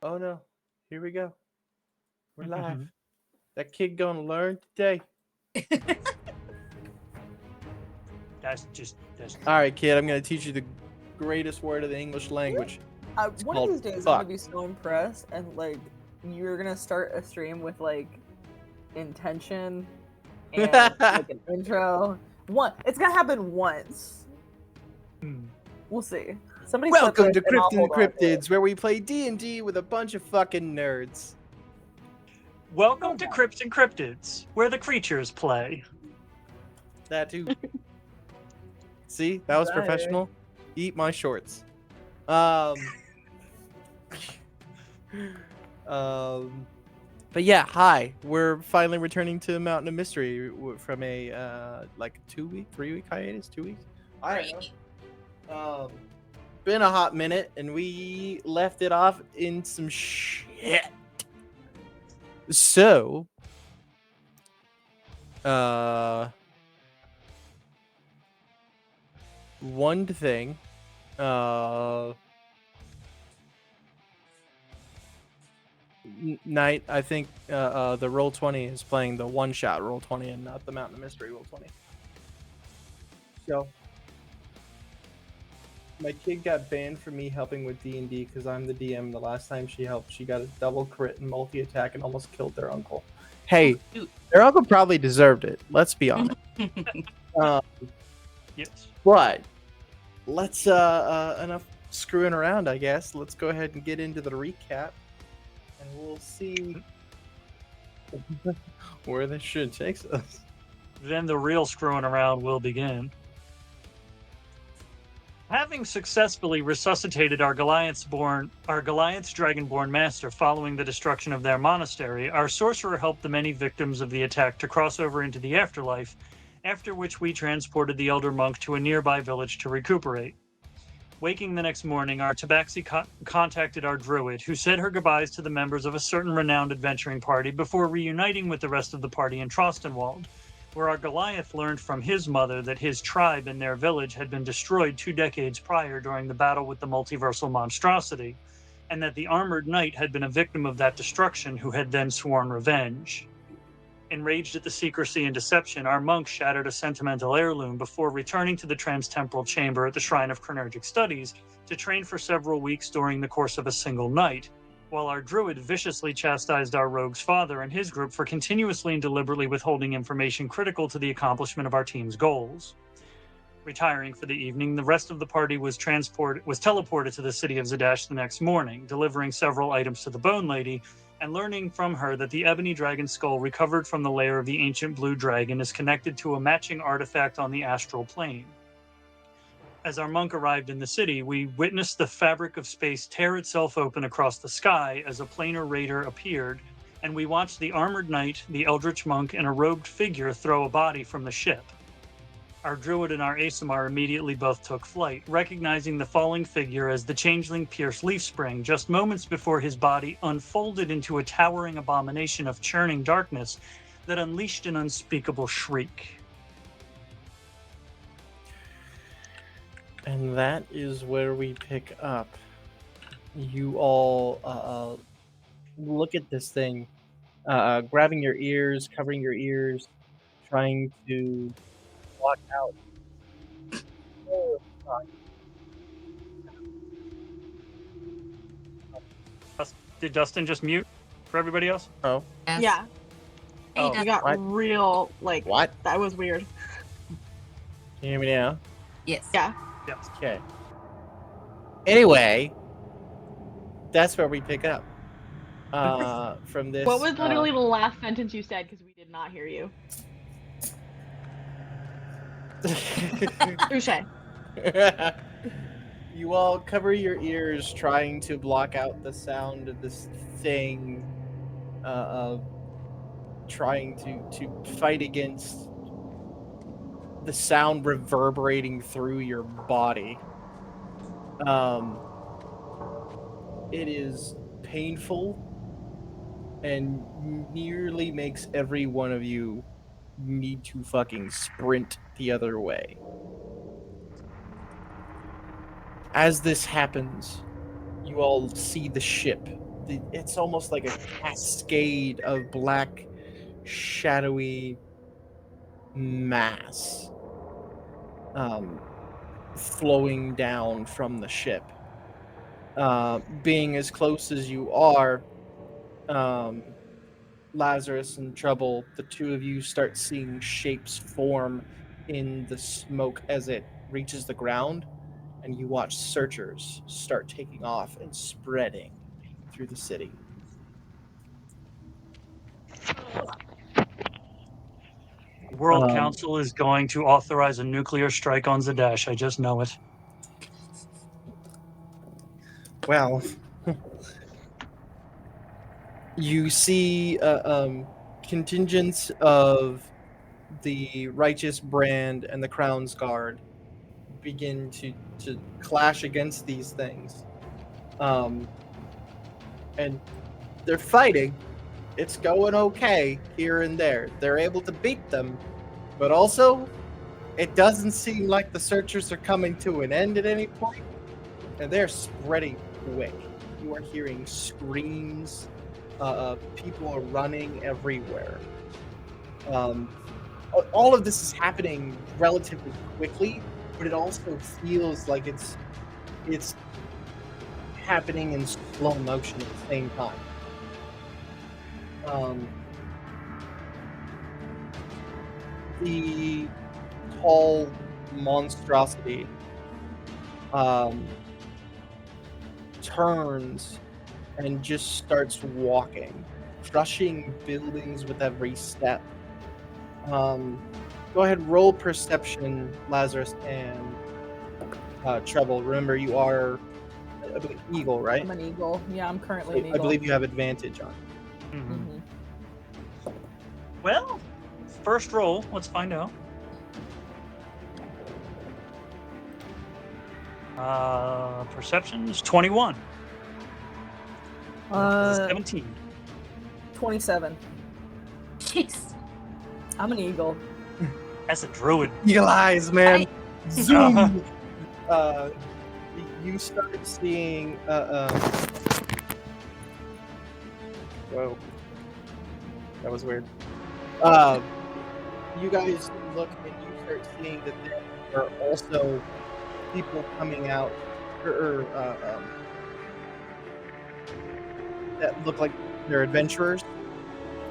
Oh no. Here we go. We're live. That kid gonna learn today. That's Alright, kid, I'm gonna teach you the greatest word of the English language. It's One of called these days, I'm fuck. gonna be so impressed, and like, you're gonna start a stream with like intention and like an intro. It's gonna happen once. We'll see. Somebody set Welcome this, to and I'll Crypt and hold on to it. Cryptids, where we play D&D with a bunch of fucking nerds. Welcome to Crypts and Cryptids, where the creatures play. That too. See? That was Right. professional. Eat my shorts. But yeah, hi. We're finally returning to Mountain of Mystery from a like 3-week hiatus, 2 weeks. I don't know. Been a hot minute, and we left it off in some shit. So, one thing, Night, I think the Roll20 is playing the one-shot Roll20 and not the Mountain of Mystery Roll20. So, my kid got banned from me helping with D&D because I'm the DM. The last time she helped, she got a double crit and multi-attack and almost killed their uncle. Hey, their uncle probably deserved it. Let's be honest. Yes. But let's enough screwing around, I guess. Let's go ahead and get into the recap, and we'll see where this shit takes us. Then the real screwing around will begin. Having successfully resuscitated our Goliath's Dragonborn master following the destruction of their monastery, our sorcerer helped the many victims of the attack to cross over into the afterlife, after which we transported the elder monk to a nearby village to recuperate. Waking the next morning, our tabaxi contacted our druid, who said her goodbyes to the members of a certain renowned adventuring party before reuniting with the rest of the party in Trostenwald, where our Goliath learned from his mother that his tribe and their village had been destroyed 2 decades prior during the battle with the multiversal monstrosity, and that the armored knight had been a victim of that destruction who had then sworn revenge. Enraged at the secrecy and deception, our monk shattered a sentimental heirloom before returning to the transtemporal chamber at the Shrine of Chronergic Studies to train for several weeks during the course of a single night, while our druid viciously chastised our rogue's father and his group for continuously and deliberately withholding information critical to the accomplishment of our team's goals. Retiring for the evening, the rest of the party was teleported to the city of Zadash the next morning, delivering several items to the Bone Lady, and learning from her that the ebony dragon skull recovered from the lair of the ancient blue dragon is connected to a matching artifact on the astral plane. As our monk arrived in the city, we witnessed the fabric of space tear itself open across the sky as a planar raider appeared, and we watched the armored knight, the eldritch monk, and a robed figure throw a body from the ship. Our druid and our Asimar immediately both took flight, recognizing the falling figure as the changeling Pierce Leafspring just moments before his body unfolded into a towering abomination of churning darkness that unleashed an unspeakable shriek. And that is where we pick up. You all look at this thing, grabbing your ears, covering your ears, trying to block out. Did Dustin just mute for everybody else? Oh, Yeah. Oh, You got What? real, like, what? that was weird. Can you hear me now? Yes. Yeah. yes. Okay. Anyway, that's where we pick up. From this. What was literally the last sentence you said? Because we did not hear you. Touche. You all cover your ears trying to block out the sound of this thing, trying to fight against the sound reverberating through your body. It is painful and nearly makes every one of you need to fucking sprint the other way. As this happens, you all see the ship it's almost like a cascade of black, shadowy mass flowing down from the ship. Being as close as you are, Lazarus and Trouble, the two of you start seeing shapes form in the smoke as it reaches the ground, and you watch searchers start taking off and spreading through the city. World Council is going to authorize a nuclear strike on Zadash. I just know it. Well, you see contingents of the Righteous Brand and the Crown's Guard begin to clash against these things. And they're fighting. It's going okay here and there. They're able to beat them, but also it doesn't seem like the searchers are coming to an end at any point, and they're spreading quick. You are hearing screams. People are running everywhere. All of this is happening relatively quickly, but it also feels like it's happening in slow motion at the same time. The tall monstrosity turns and just starts walking, crushing buildings with every step. Go ahead, roll perception, Lazarus and Treble. Remember, you are an eagle, right? I'm an eagle. Yeah, I'm currently an I eagle. believe you have advantage on. Mm-hmm. Well, first roll. Let's find out. Perception is 21. 17. 27. Jeez. I'm an eagle. That's a druid. Eagle eyes, man. Zoom. You start seeing. Whoa, that was weird. You guys look and you start seeing that there are also people coming out, that look like they're adventurers,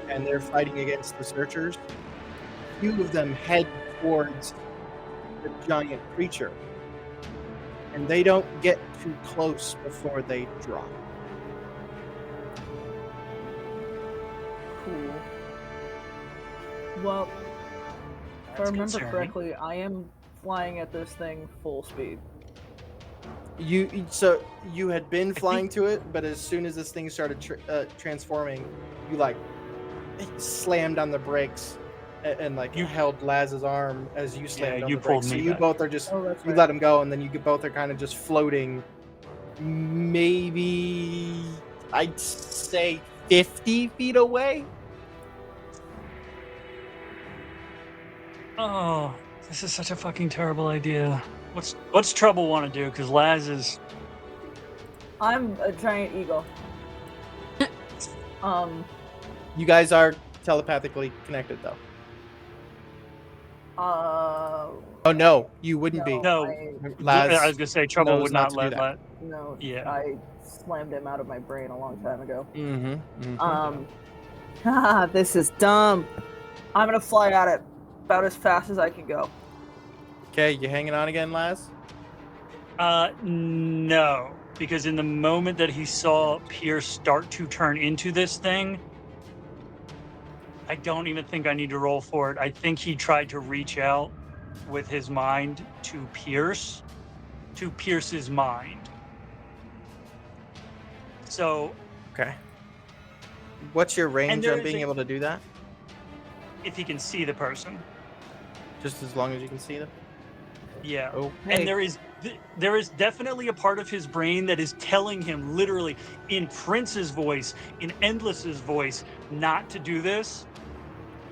and they're fighting against the searchers. A few of them head towards the giant creature, and they don't get too close before they drop. Cool. Well, if I That's remember concerning. correctly, I am flying at this thing full speed. You had been flying to it, but as soon as this thing started transforming, you like slammed on the brakes and like you held Laz's arm as you slammed on you the pulled brakes. So me you back. both are just Oh, that's you right. let him go, and then you both are kind of just floating. Maybe I'd say 50 feet away. Oh, this is such a fucking terrible idea. What's Trouble want to do? Because Laz is. I'm a giant eagle. You guys are telepathically connected, though. Oh no, you wouldn't be. No, Laz I was gonna say Trouble knows would not not to do let. that. No, Yeah. I slammed him out of my brain a long time ago. Mm-hmm. This is dumb. I'm gonna fly at it about as fast as I can go. Okay, you hanging on again, Laz? No, because in the moment that he saw Pierce start to turn into this thing, I don't even think I need to roll for it. I think he tried to reach out with his mind to Pierce's mind. So, Okay. What's your range there on is being a- able to do that? if he can see the person, Just as long as you can see them? yeah. Oh, And there is definitely a part of his brain that is telling him literally in Prince's voice, in Endless's voice, not to do this.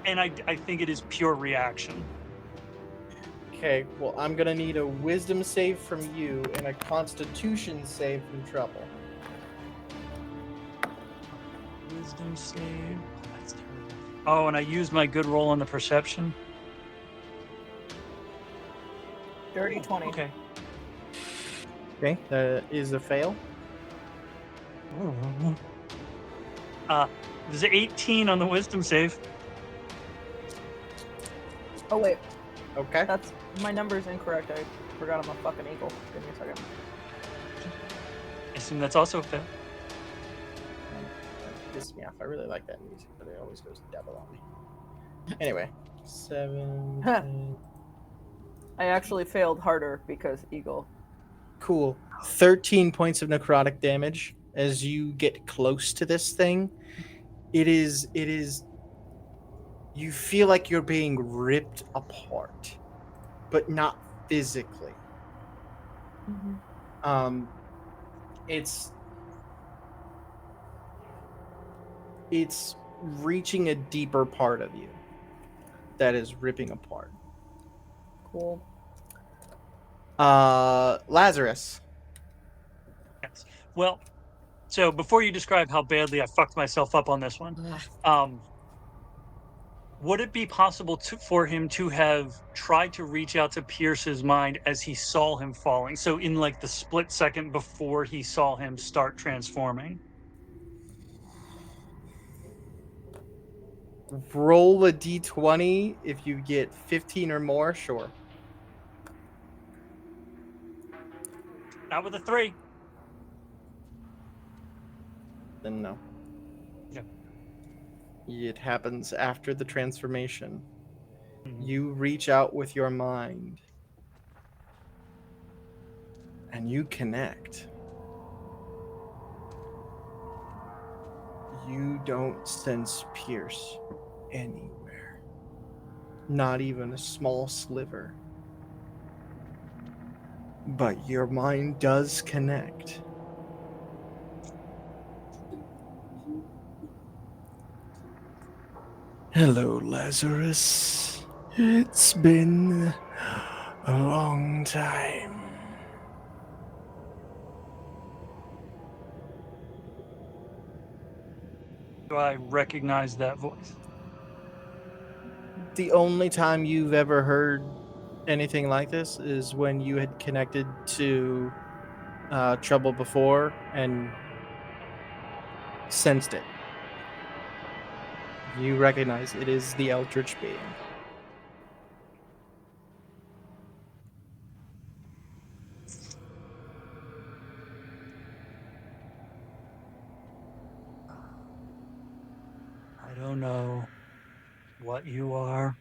And I think it is pure reaction. okay. Well, I'm gonna need a Wisdom save from you and a Constitution save from Trouble. Wisdom save. Oh, that's terrible. Oh, and I used my good roll on the perception. Dirty 20. Okay. Okay, that is a fail. There's 18 on the wisdom save. Oh wait, Okay. that's my number's incorrect. I forgot I'm a fucking eagle. Give me a second. I assume that's also a fail. That pisses me off. I really like that music, but it always goes double on me. Anyway, 7. 10. I actually failed harder because eagle. Cool. 13 points of necrotic damage as you get close to this thing. It is you feel like you're being ripped apart, but not physically. It's reaching a deeper part of you that is ripping apart. Cool. Lazarus. Yes. Well, so before you describe how badly I fucked myself up on this one, would it be possible for him to have tried to reach out to Pierce's mind as he saw him falling? So in like the split second before he saw him start transforming? Roll a d20. If you get 15 or more, sure. Not with a 3. Then no. Yeah. It happens after the transformation. Mhm. You reach out with your mind and you connect. You don't sense Pierce anywhere. Not even a small sliver. But your mind does connect. Hello, Lazarus. It's been a long time. Do I recognize that voice? The only time you've ever heard anything like this is when you had connected to Trouble before and sensed it. You recognize it is the Eldritch being. I don't know what you are.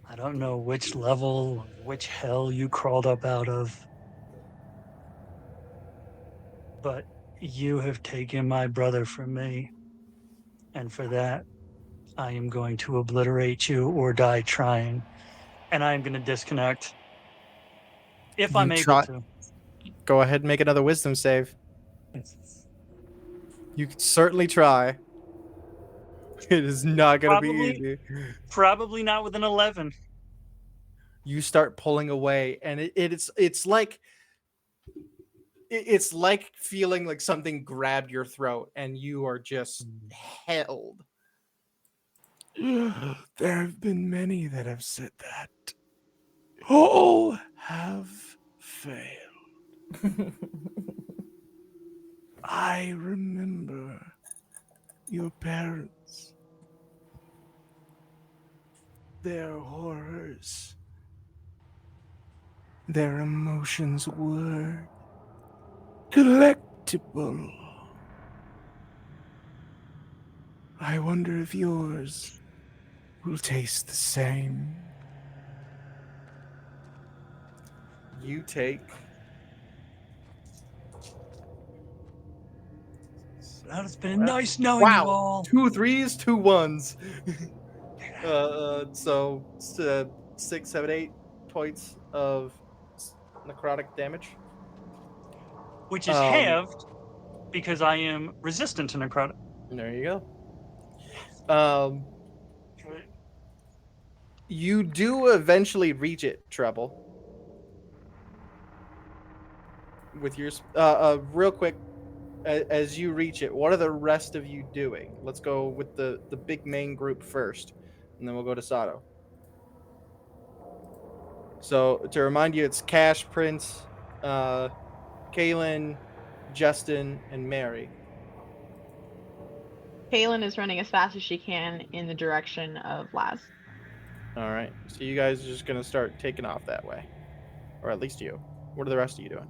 I don't know which level, which hell you crawled up out of. But you have taken my brother from me. And for that, I am going to obliterate you or die trying. And I am going to disconnect. If I'm able to. Go ahead and make another wisdom save. You can certainly try. It is not going to be easy. Probably not with an 11. You start pulling away, and it's like feeling like something grabbed your throat, and you are just held. There have been many that have said that. All have failed. I remember your parents, their horrors, their emotions were delectable. I wonder if yours will taste the same. You take... Well, it's been nice knowing you all. 2 3s, 2 1s. So 6, 7, 8 points of necrotic damage. Which is halved because I am resistant to necrotic. There you go. You do eventually reach it, Treble. With your real quick, as you reach it, what are the rest of you doing? Let's go with the big main group first, and then we'll go to Sato. So to remind you, it's Cash, Prince, Kaylin, Justin, and Mary. Kaylin is running as fast as she can in the direction of Laz. All right. So you guys are just gonna start taking off that way, or at least you. What are the rest of you doing?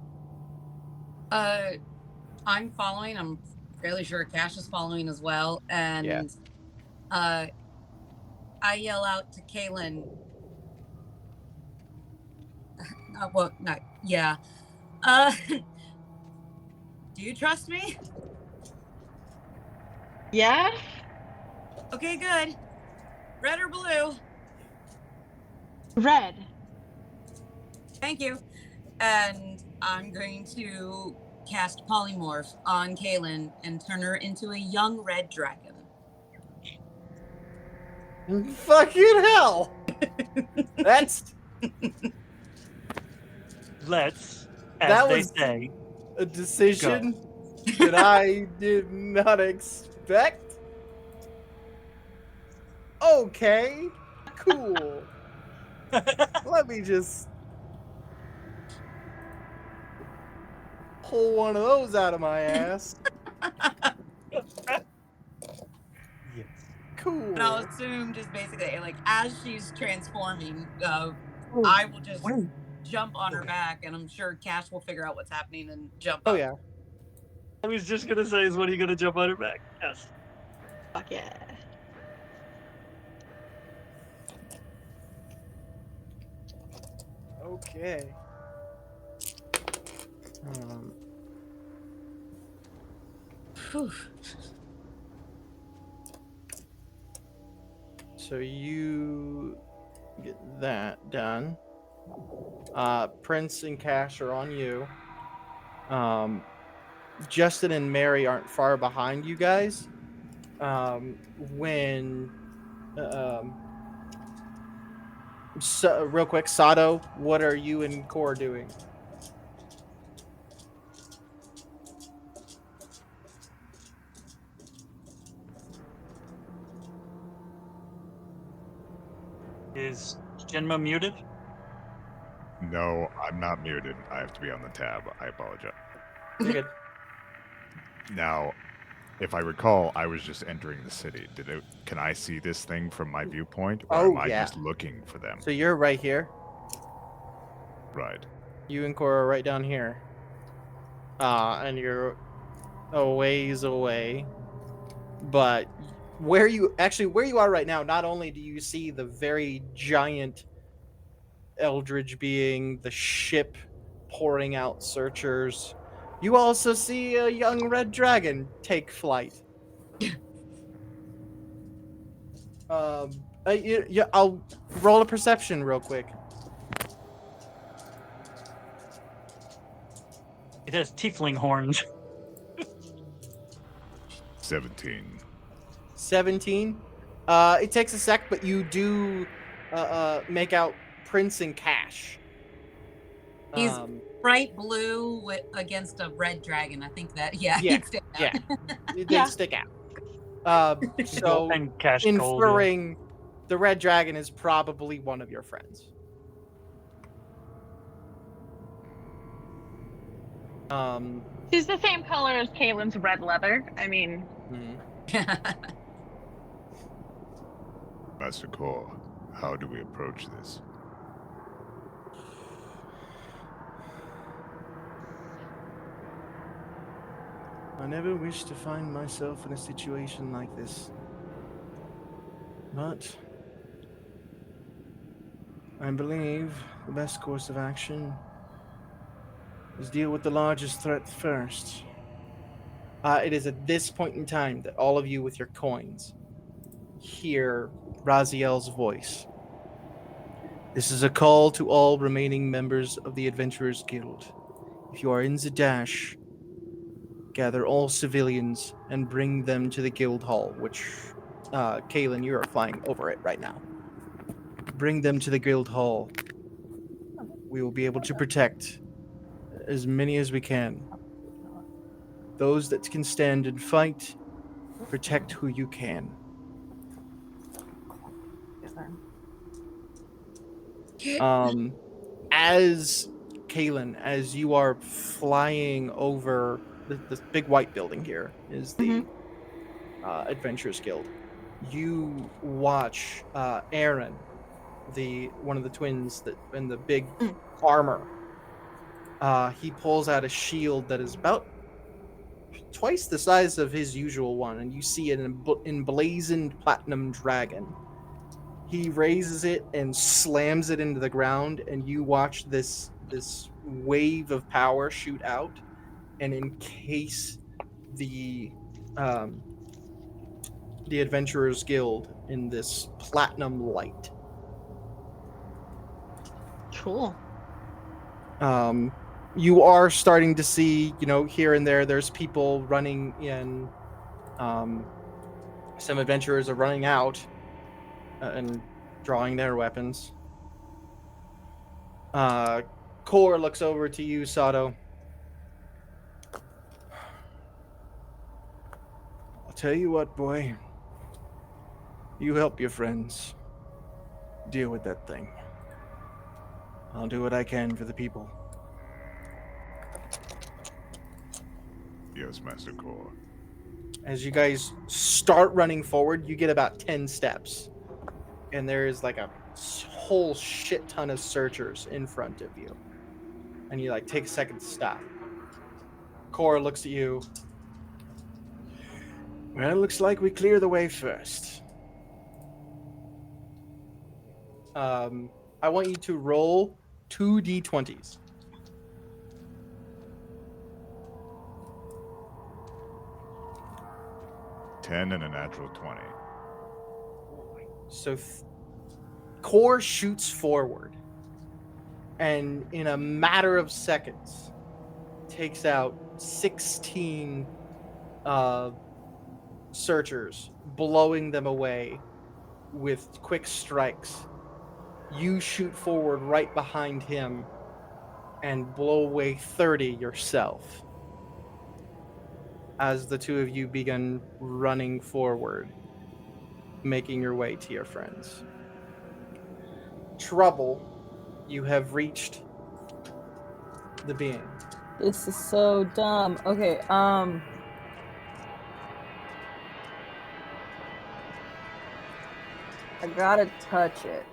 I'm following. I'm fairly sure Cash is following as well. And I yell out to Kaylin. Yeah. Do you trust me? Yeah? Okay, good. Red or blue? Red. Thank you. And I'm going to cast Polymorph on Kaylin and turn her into a young red dragon. Fucking hell! That's Let's, as That they was- say, a decision that I did not expect. Okay, cool. Let me just pull one of those out of my ass. yes. Cool. And I'll assume just basically, like, as she's transforming, I will just Wait. jump on her back, and I'm sure Cash will figure out what's happening and jump Oh up. yeah. I was just gonna say, is when are you gonna jump on her back? Yes. Fuck yeah. Okay. Whew. So you get that done. Prince and Cash are on you. Justin and Mary aren't far behind you guys. So, real quick, Sato, what are you and Core doing? Is Shinma muted? No, I'm not muted. I have to be on the tab. I apologize. You're good. Now, if I recall, I was just entering the city. Can I see this thing from my viewpoint, or Oh, am I yeah. just looking for them? So you're right here. Right. You and Core are right down here. And you're a ways away. But where you are right now, not only do you see the very giant eldritch being, the ship pouring out searchers, you also see a young red dragon take flight. I'll roll a perception real quick. It has tiefling horns. 17. 17. It takes a sec, but you do make out Prince and Cash. He's bright blue against a red dragon. I think that, yeah. he'd stick out. They Yeah. stick out. So and Cash Gold. inferring the red dragon is probably one of your friends. She's the same color as Kaylin's red leather. I mean, Master Core, how do we approach this? I never wish to find myself in a situation like this. But I believe the best course of action is deal with the largest threat first. It is at this point in time that all of you with your coins hear Raziel's voice. This is a call to all remaining members of the Adventurers Guild. If you are in Zadash, gather all civilians and bring them to the guild hall, which, Kaylin, you are flying over it right now. Bring them to the guild hall. We will be able to protect as many as we can. Those that can stand and fight, protect who you can. As Kaylin, as you are flying over this big white building here is the Adventurers Guild. You watch Aaron, the one of the twins that in the big armor. He pulls out a shield that is about twice the size of his usual one, and you see an emblazoned platinum dragon. He raises it and slams it into the ground, and you watch this wave of power shoot out and encase the Adventurers Guild in this platinum light. Cool. You are starting to see, here and there's people running in. Some adventurers are running out and drawing their weapons. Kor looks over to you, Sato. I'll tell you what, boy. You help your friends deal with that thing. I'll do what I can for the people. Yes, Master Core. As you guys start running forward, you get about 10 steps. And there is like a whole shit ton of searchers in front of you. And you take a second to stop. Cora looks at you. Well, it looks like we clear the way first. I want you to roll 2 d20s. $10 and a natural 20. So Core shoots forward, and in a matter of seconds, takes out 16 searchers, blowing them away with quick strikes. You shoot forward right behind him and blow away 30 yourself as the two of you begin running forward, making your way to your friends. Trouble, you have reached the being. This is so dumb. Okay, I gotta touch it.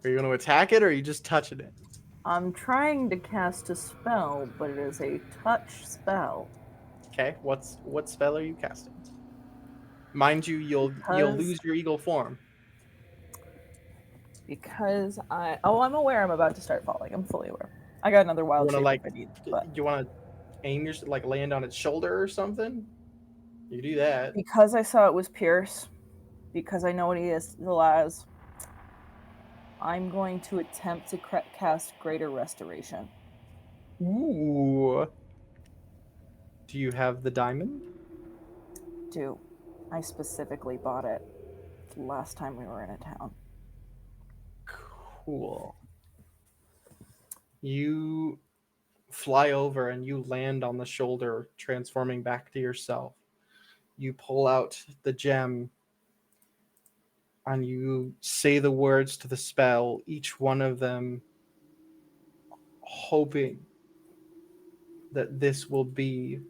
Are you going to attack it, or are you just touching it? I'm trying to cast a spell, but it is a touch spell. Okay, what spell are you casting? Mind you, you'll lose your eagle form. Because I'm aware I'm about to start falling. I'm fully aware. I got another wild shape if I need. But You want to aim your land on its shoulder or something? You do that. Because I saw it was Pierce, because I know what he is still as, I'm going to attempt to cast Greater Restoration. Ooh. Do you have the diamond? Do. I specifically bought it last time we were in a town. Cool. You fly over and you land on the shoulder, transforming back to yourself. You pull out the gem and you say the words to the spell, each one of them hoping that this will be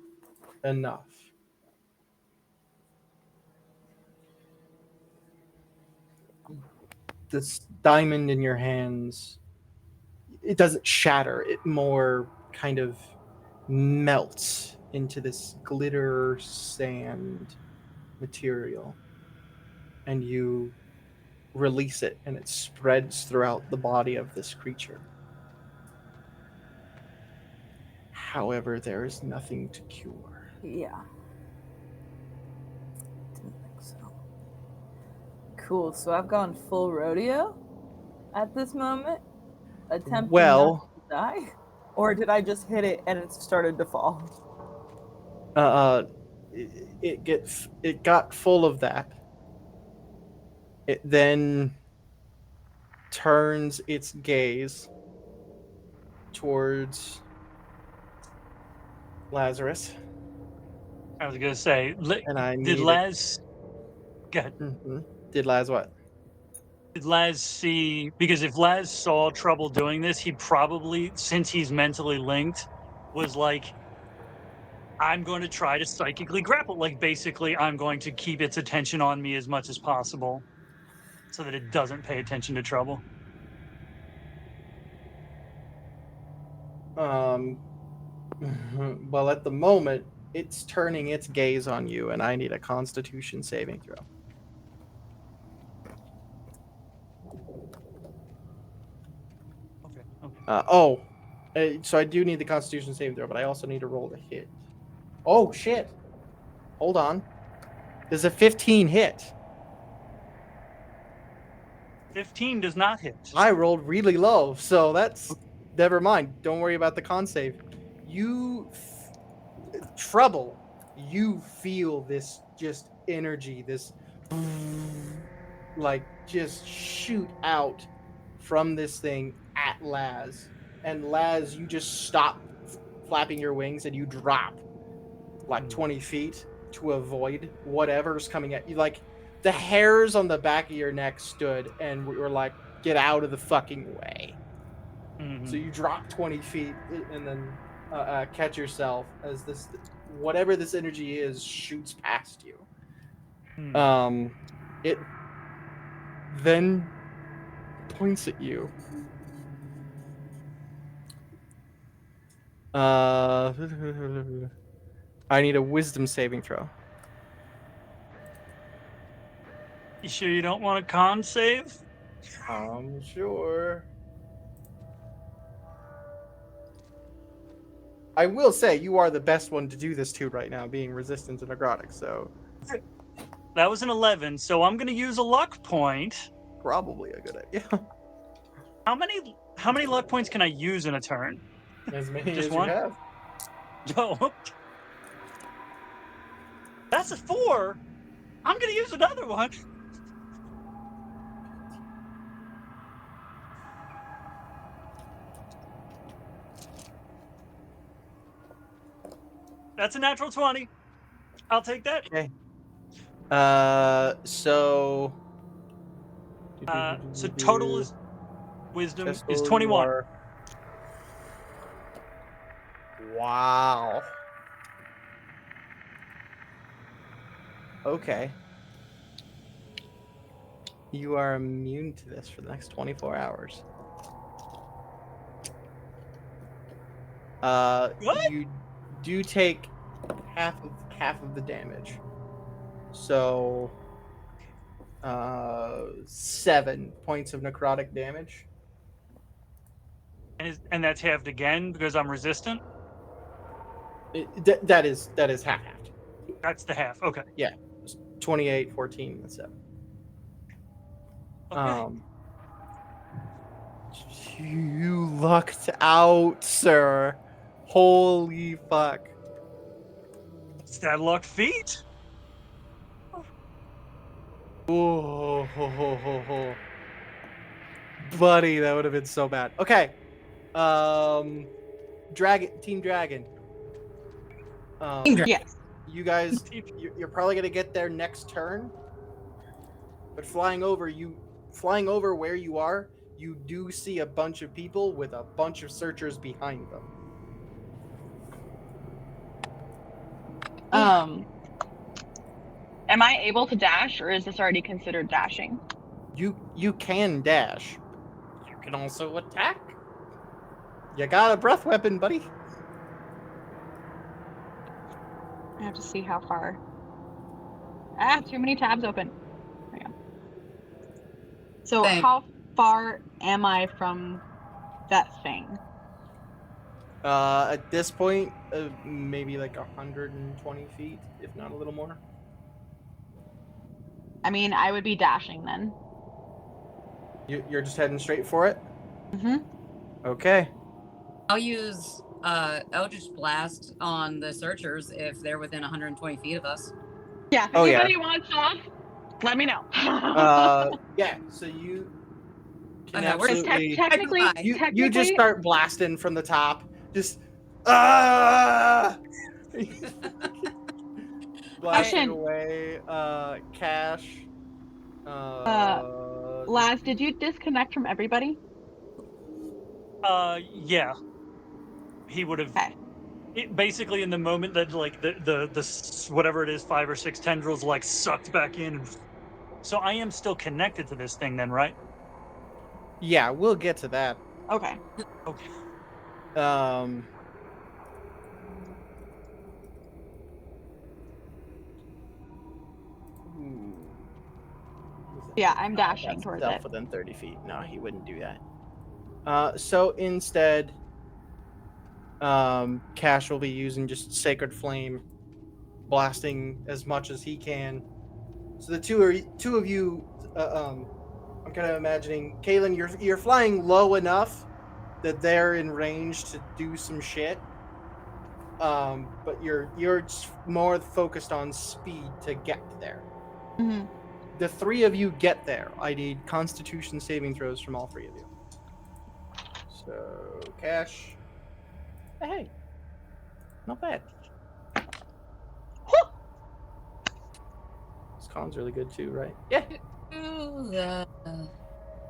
enough. This diamond in your hands, it doesn't shatter, it more kind of melts into this glitter sand material, and you release it and it spreads throughout the body of this creature. However, there is nothing to cure. Yeah. Didn't think so. Cool, so I've gone full rodeo at this moment, attempting not to die? Or did I just hit it and it started to fall? It got full of that. It then turns its gaze towards Lazarus. I was gonna say, And I did need Laz? Go ahead. Did Laz what? Did Laz see? Because if Laz saw trouble doing this, he probably, since he's mentally linked, was like, I'm going to try to psychically grapple. Like, basically, I'm going to keep its attention on me as much as possible so that it doesn't pay attention to trouble. Well, at the moment, it's turning its gaze on you, and I need a Constitution saving throw. Okay. So I do need the Constitution saving throw, but I also need to roll to hit. Oh shit! Hold on. Does a 15 hit? 15 does not hit. I rolled really low, so that's never mind. Don't worry about the con save. Trouble. You feel this just energy, this like just shoot out from this thing at Laz, and Laz, you just stop flapping your wings and you drop like 20 feet to avoid whatever's coming at you. Like the hairs on the back of your neck stood and we were like, get out of the fucking way. So you drop 20 feet and then catch yourself as this, whatever this energy is, shoots past you. It then points at you. I need a wisdom saving throw. You sure you don't want a con save? I'm sure. I will say you are the best one to do this to right now, being resistant to necrotic, so That was an 11, so I'm going to use a luck point. probably a good idea. How many luck points can I use in a turn? As many Just as one? you have. No. That's a 4. I'm going to use another one. That's a natural 20. I'll take that. Okay. So Total is wisdom is Cecil, 21. Wow. Okay. You are immune to this for the next 24 hours. What? You do take half of the damage. So 7 points of necrotic damage. And that's halved again because I'm resistant? That is half. That's the half. Okay. 28, 14, and 7. Okay. You lucked out, sir. Holy fuck. It's that luck feat. Oh, buddy, that would have been so bad. Okay. Team Dragon. Yes. You guys, you're probably gonna get there next turn. But flying over where you are, you do see a bunch of people with a bunch of searchers behind them. Am I able to dash, or is this already considered dashing? You can dash. You can also attack. You got a breath weapon, buddy. I have to see how far. Too many tabs open. There we go. So Thanks. how far am I from that thing? At this point, maybe like 120 feet, if not a little more. I mean, I would be dashing then. You're just heading straight for it? Mm-hmm. Okay. I'll use Eldritch Blast on the searchers if they're within 120 feet of us. Yeah, if Oh, yeah. anybody wants off, let me know. Yeah, so you can I know, we're just absolutely... technically, You just start blasting from the top. Just Ah! Blasting Question. away. Cash. Laz, did you disconnect from everybody? Yeah. He would have. Okay. Basically, in the moment that like whatever it is, 5 or 6 tendrils like sucked back in, and so I am still connected to this thing, then, right? Yeah, we'll get to that. Okay. Okay. Um. ooh. Yeah, I'm Oh, dashing that's towards self it. within 30 feet. No, he wouldn't do that. So instead, Cash will be using just Sacred Flame, blasting as much as he can. So the two of you, I'm kind of imagining, Kaylin, you're flying low enough that they're in range to do some shit. But you're just more focused on speed to get there. Hmm. The three of you get there. I need Constitution saving throws from all three of you. So Cash, hey, not bad. This con's really good too, right? Yeah. Ooh,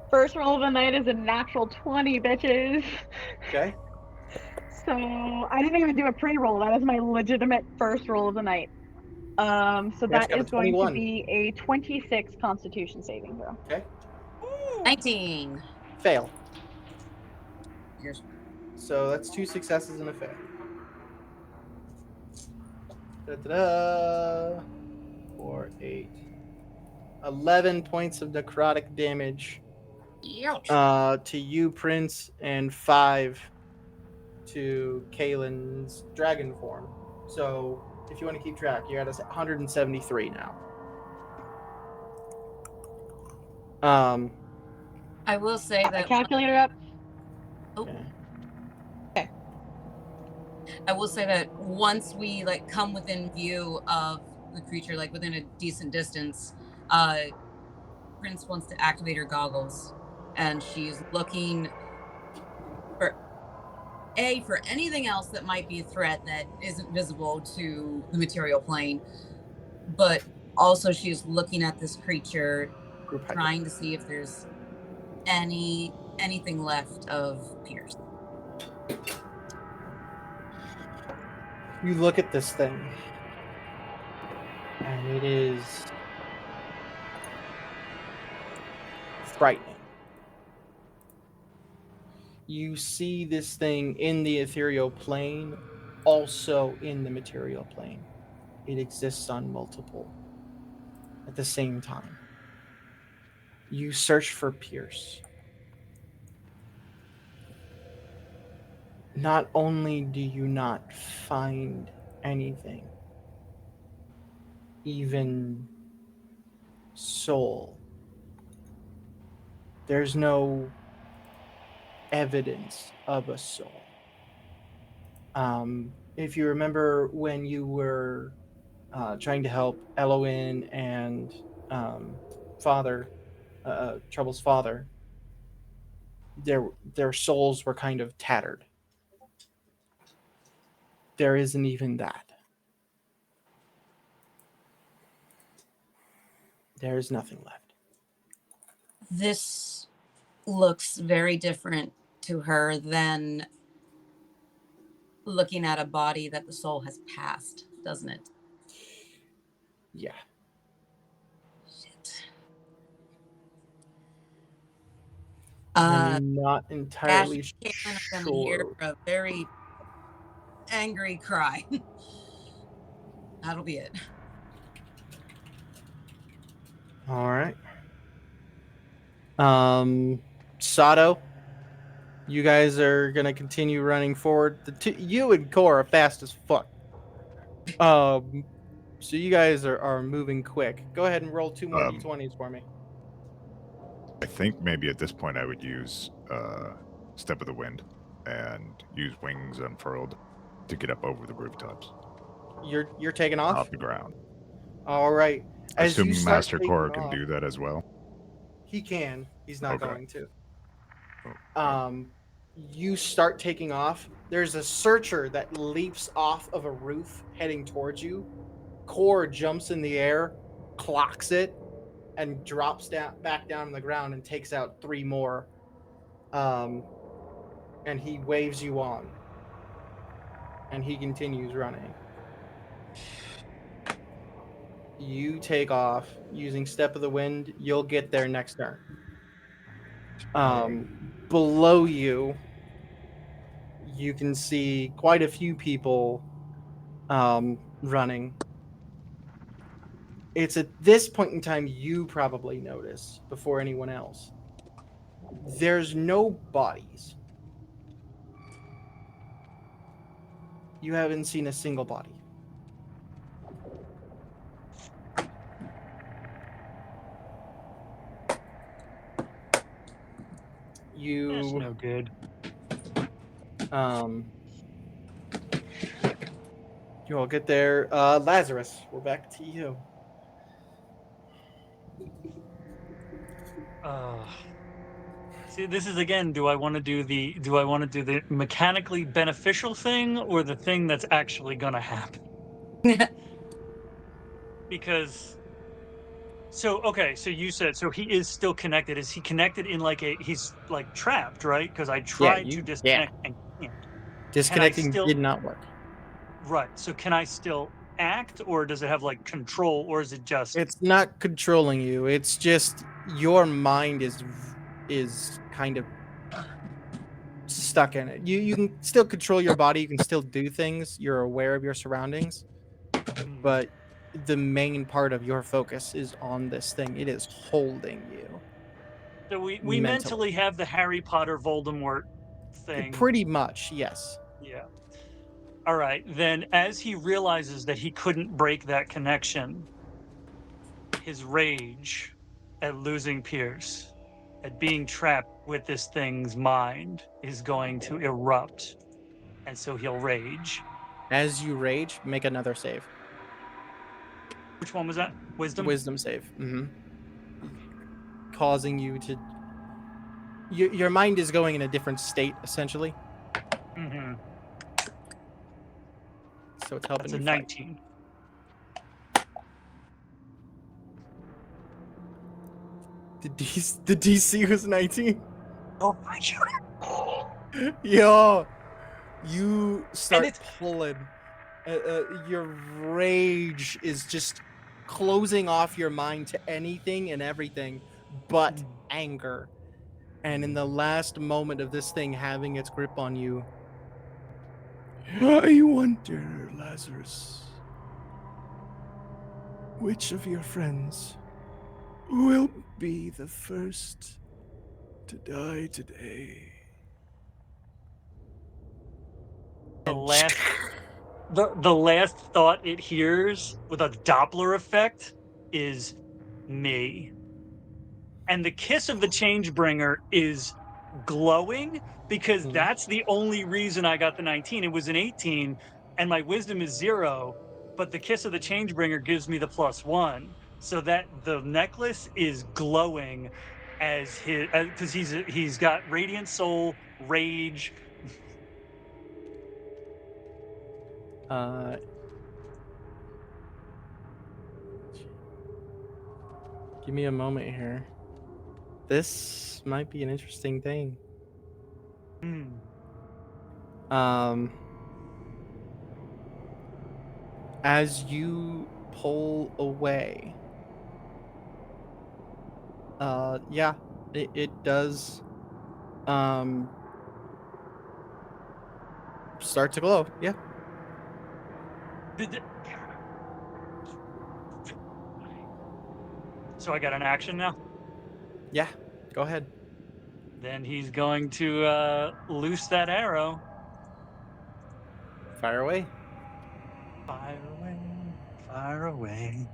First roll of the night is a natural 20, bitches. Okay. So I didn't even do a pre-roll. That is my legitimate first roll of the night. So Cash that got a is going to 21. be a 26 Constitution saving throw. Okay. 19. Fail. Here's So that's 2 successes and a fail. Da-da-da. 4, 8. 11 points of necrotic damage Ouch. to you, Prince, and 5 to Kaylin's dragon form. So if you want to keep track, you're at 173 now. I will say My that calculator up. Okay. I will say that once we like come within view of the creature, like within a decent distance, Prince wants to activate her goggles, and she's looking for for anything else that might be a threat that isn't visible to the material plane, but also she's looking at this creature, Group height. trying to see if there's anything left of Pierce. You look at this thing, and it is frightening. You see this thing in the ethereal plane, also in the material plane. It exists on multiple at the same time. You search for Pierce. Not only do you not find anything, even soul, there's no evidence of a soul. If you remember when you were trying to help Eloin and Trouble's father, their souls were kind of tattered. There isn't even that. There is nothing left. This looks very different to her than looking at a body that the soul has passed, doesn't it? Yeah. Shit. I'm not entirely Ash and Caitlin are gonna hear sure. a very angry cry. That'll be it. All right. Sato, you guys are gonna continue running forward. You and Core are fast as fuck. So you guys are moving quick. Go ahead and roll 2 more d20s for me. I think maybe at this point I would use Step of the Wind and use Wings Unfurled to get up over the rooftops. You're taking off the ground. All right. As you Assuming start Master taking Core can off, do that as well. he can. He's not Okay. going to. Oh, you start taking off, there's a searcher that leaps off of a roof heading towards you. Core jumps in the air, clocks it, and drops back down on the ground and takes out 3 more. And he waves you on. And he continues running. You take off using Step of the Wind. You'll get there next turn. Below you, you can see quite a few people running. It's at this point in time you probably notice before anyone else. There's no bodies. You haven't seen a single body. That's You no good. you all get there. Lazarus, we're back to you. See, this is again. Do I want to do the mechanically beneficial thing or the thing that's actually gonna happen? Because, so you said so he is still connected. Is he connected in like he's like trapped, right? Because I tried to disconnect and can't. Disconnecting still- did not work. Right. So can I still act, or does it have like control, or is it just? It's not controlling you. It's just your mind is kind of stuck in it. You can still control your body. You can still do things. You're aware of your surroundings, but the main part of your focus is on this thing. It is holding you. So we mentally have the Harry Potter Voldemort thing. Pretty much, yes. Yeah. All right. Then, as he realizes that he couldn't break that connection, his rage at losing Pierce, at being trapped with this thing's mind, is going to erupt. And so he'll rage. As you rage, make another save. Which one was that? Wisdom? Wisdom save. Causing you to... Your mind is going in a different state, essentially. Mm-hmm. So it's helping That's a you 19. The DC was 19? Oh my god. Yo! You start pulling. Your rage is just closing off your mind to anything and everything but anger. And in the last moment of this thing having its grip on you, I wonder, Lazarus, which of your friends will be the first to die today? The last thought it hears with a Doppler effect is me. And the kiss of the Changebringer is glowing because that's the only reason I got the 19. It was an 18 and my wisdom is 0, but the kiss of the Changebringer gives me the +1. So that the necklace is glowing as his, because he's got Radiant Soul, Rage. Give me a moment here. This might be an interesting thing. As you pull away, yeah, it does start to glow. Yeah. So I got an action now? Yeah, go ahead. Then he's going to loose that arrow. Fire away. Fire away, fire away.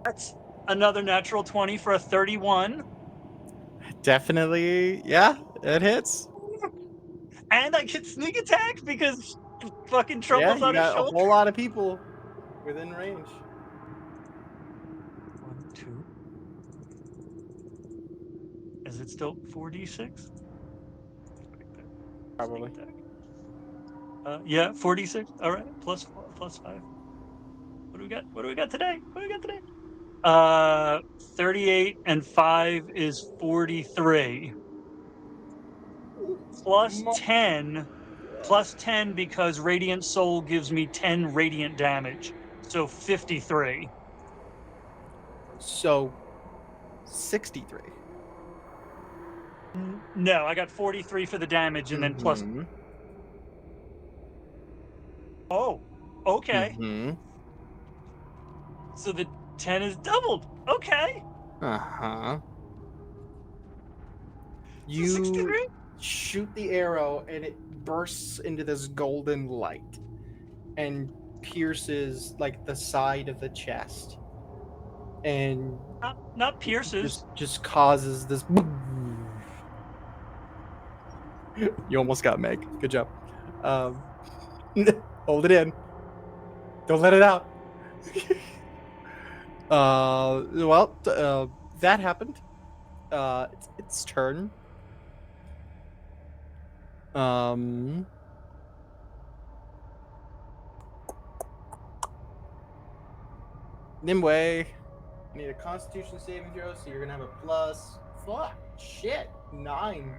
That's another natural 20 for a 31. Definitely, yeah, it hits. And I get sneak attack because fucking Yeah, Trumple's you on his got a shoulder. whole lot of people within range. 1, 2. Is it still 4d6? Probably. Yeah, 46. All right, plus 5. What do we got? What do we got today? 38 and 5 is 43. Plus 10. Plus 10 because Radiant Soul gives me 10 radiant damage. So 53. So 63. No, I got 43 for the damage and then plus. Mhm. Oh, okay. Mhm. So the 10 is doubled. Okay. Uh-huh. So You 63? shoot the arrow and it bursts into this golden light and pierces like the side of the chest and Not pierces. just causes this. You almost got Meg. Good job. Hold it in. Don't let it out. That happened. It's its turn. Nimue, you need a Constitution saving throw, so you're gonna have a plus. Fuck, shit, 9.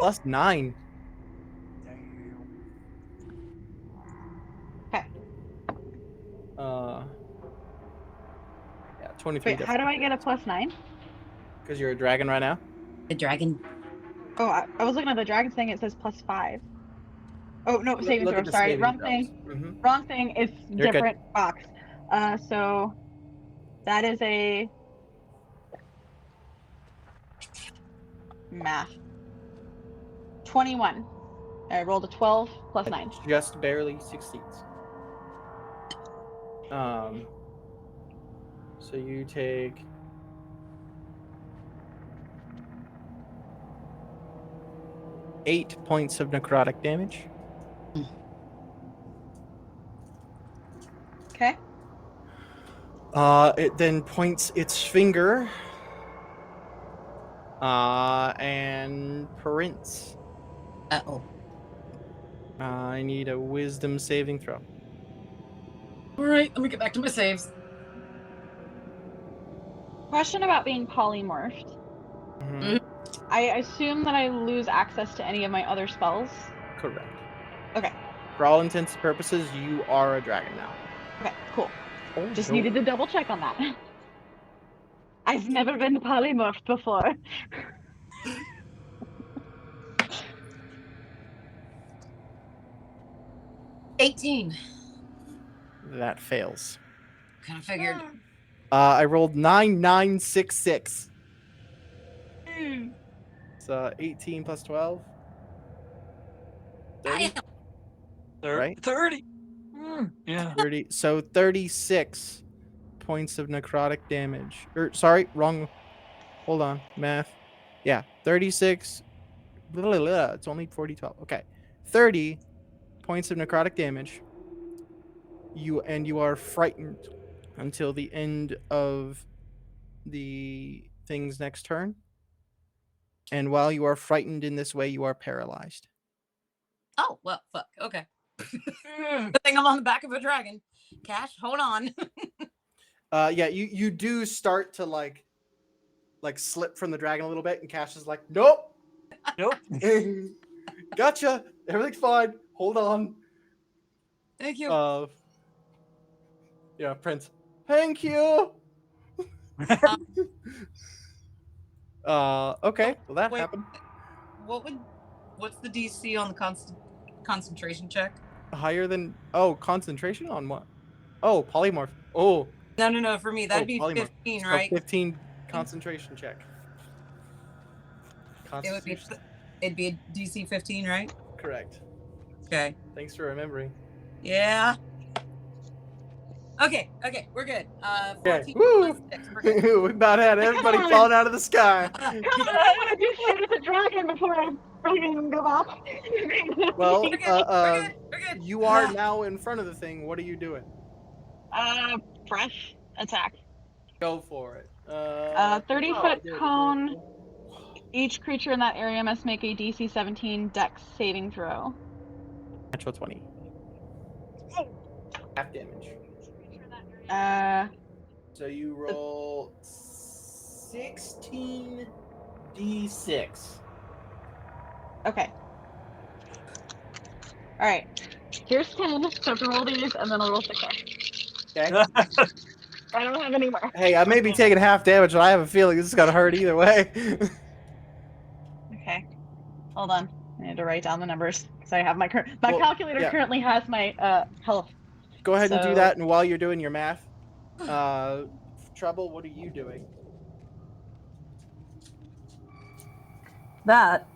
Plus 9. Okay. Yeah, 23. Wait, how do I get a +9? Because you're a dragon right now. The dragon. Oh, I was looking at the dragon thing. It says +5. Oh no, saving Look throw. at the Sorry, saving wrong throws. thing. Mhm. Wrong thing. It's You're good. different box. So that is a math. 21. I rolled a 12 plus 9. Just barely succeeds. So you take 8 points of necrotic damage. Okay. It then points its finger. And Prince. Uh-oh. I need a wisdom saving throw. All right, let me get back to my saves. Question about being polymorphed. Mhm. I assume that I lose access to any of my other spells. Correct. Okay. For all intents and purposes, you are a dragon now. Okay, cool. Oh, Just no. needed to double check on that. I've never been polymorphed before. $18. That fails. Kind of figured. I rolled 9,966. So 18 plus 12. 30? Right? 30. Yeah. 30. So 36 points of necrotic damage. Sorry, wrong. Hold on. Math. Yeah, 36. Blah, blah, blah. It's only 40, 12. Okay. 30 points of necrotic damage. You are frightened until the end of the thing's next turn. And while you are frightened in this way, you are paralyzed. Oh, well, fuck. Okay. Good thing I'm on the back of a dragon. Cash, hold on. Yeah, you do start to like slip from the dragon a little bit, and Cash is like, nope. Nope. Gotcha. Everything's fine. Hold on. Thank you. Yeah, Prince. Thank you. Okay. Well, that Wait. happened. What's the DC on the concentration check? Higher than concentration on what? Oh, polymorph. Oh. No. For me, that'd be polymorph. 15, So right? 15 concentration check. It'd be a DC 15, right? Correct. Okay. Thanks for remembering. Yeah. Okay, we're good. 14 Woo! plus 6, we're good. We about had everybody falling out of the sky. Come on, I want to do shit with the dragon before I freaking go back. Well, We're good. you are now in front of the thing. What are you doing? Breath attack. Go for it. 30-foot cone Each creature in that area must make a DC 17 Dex saving throw. Natural 20. Half damage. So you roll 16d6. Okay. All right. Here's 10. So I have to roll these, and then I'll roll 6. Okay. I don't have any more. Hey, I may be taking half damage, but I have a feeling this is gonna hurt either way. Okay. Hold on. I need to write down the numbers because I have my Well, calculator yeah. currently has my health. Go ahead and do So- that, and while you're doing your math, Trouble, what are you doing? That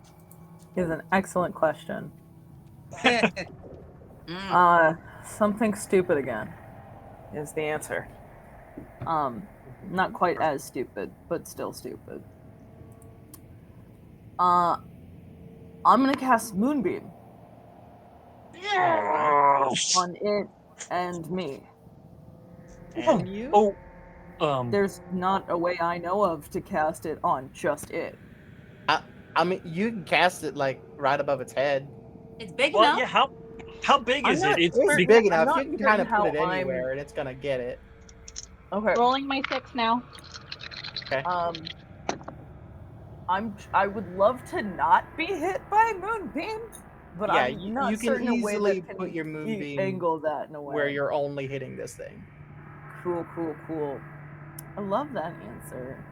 is an excellent question. Something stupid again is the answer. Not quite as stupid, but still stupid. I'm gonna cast Moonbeam on it and me. And you? Oh, There's not a way I know of to cast it on just it. I mean, you can cast it like right above its head. It's big well, enough. yeah. How big I'm is not it? It's certain- It's big. big I'm enough. not You can certain kind of put how it I'm- anywhere, and it's gonna get it. Okay. Rolling my 6 now. Okay. I would love to not be hit by Moonbeam, but Yeah, I'm not you can certain a way easily that can put your Moonbeam angle that in a way. where you're only hitting this thing. Cool. I love that answer.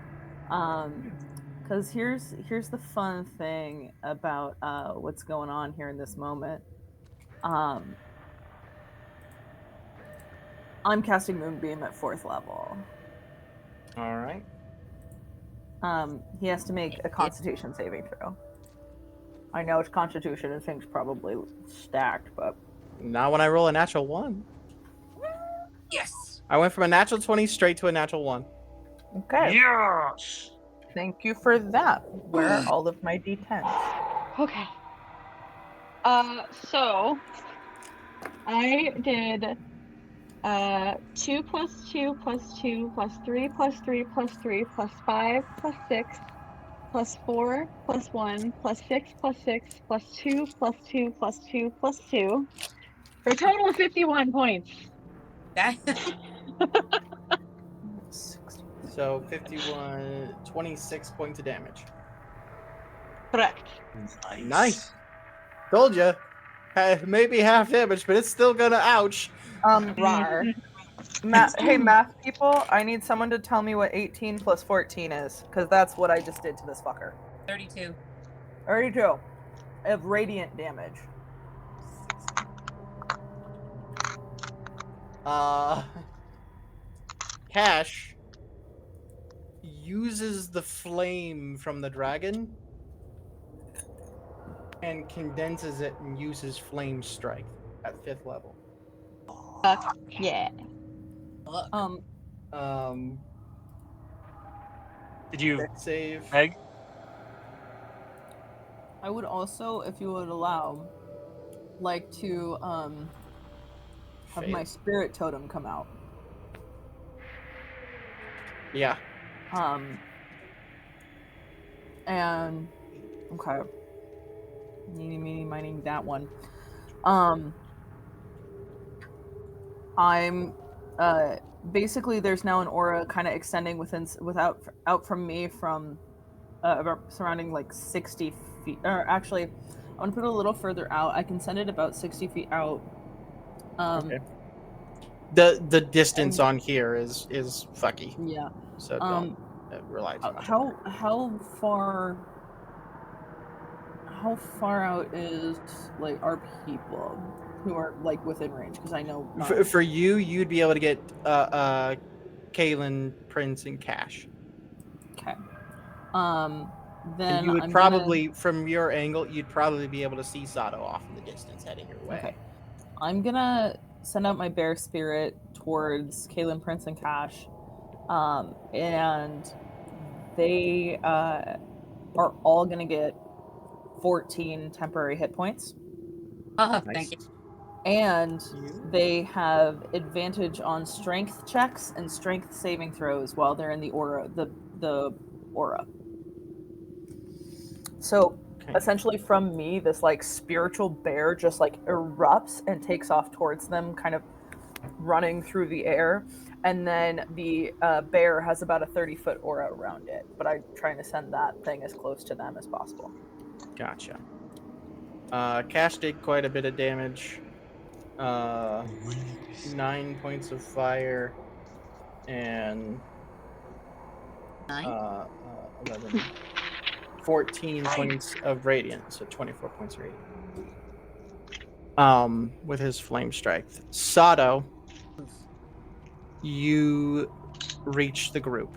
Because here's the fun thing about what's going on here in this moment. I'm casting Moonbeam at 4th level. All right. He has to make a Constitution saving throw. I know it's Constitution and things probably stacked, but Not when I roll a natural 1. Yes. I went from a natural 20 straight to a natural 1. okay. Yes. Thank you for that. Where are all of my d10s? Okay. So I did 2 plus 2 plus 2 plus 3 plus 3 plus 3 plus 5 plus 6 plus 4 plus 1 plus 6 plus 6 plus 2 plus 2 plus 2 plus 2 for a total of 51 points. That So 51, 26 points of damage. Correct. Nice. Told you. Maybe half damage, but it's still gonna ouch. Rar. Hey, math people, I need someone to tell me what 18 plus 14 is, because that's what I just did to this fucker. 32. 32 of radiant damage. Cash uses the flame from the dragon and condenses it and uses flame strike at 5th level. Yeah. Did you, Dex save. Meg? I would also, if you would allow, like to have my Fail. spirit totem come out. Yeah. And okay. Meeny, mining that one. I'm basically there's now an aura kind of extending out from me from surrounding like 60 feet, or actually I want to put it a little further out. I can send it about 60 feet out. Okay. The distance on here is fucky. Yeah. So don't rely too much. How far out is like our people who are like within range? Because I know For you, you'd be able to get Kaylin, Prince, and Cash. Okay. Then And you would I'm probably, from your angle, you'd probably be able to see Sato off in the distance heading your way. Okay. I'm gonna send out my bear spirit towards Kaylin, Prince, and Cash, and they are all gonna get 14 temporary hit points. Thank you. And they have advantage on strength checks and strength saving throws while they're in the aura. The aura. So Okay. essentially from me, this like spiritual bear just like erupts and takes off towards them, kind of running through the air. And then the bear has about a 30-foot aura around it, but I'm trying to send that thing as close to them as possible. Gotcha. Cash did quite a bit of damage. 9 points of fire and 11, 14 points of radiant, so 24 points of radiant. With his flame strike. Sato, you reach the group.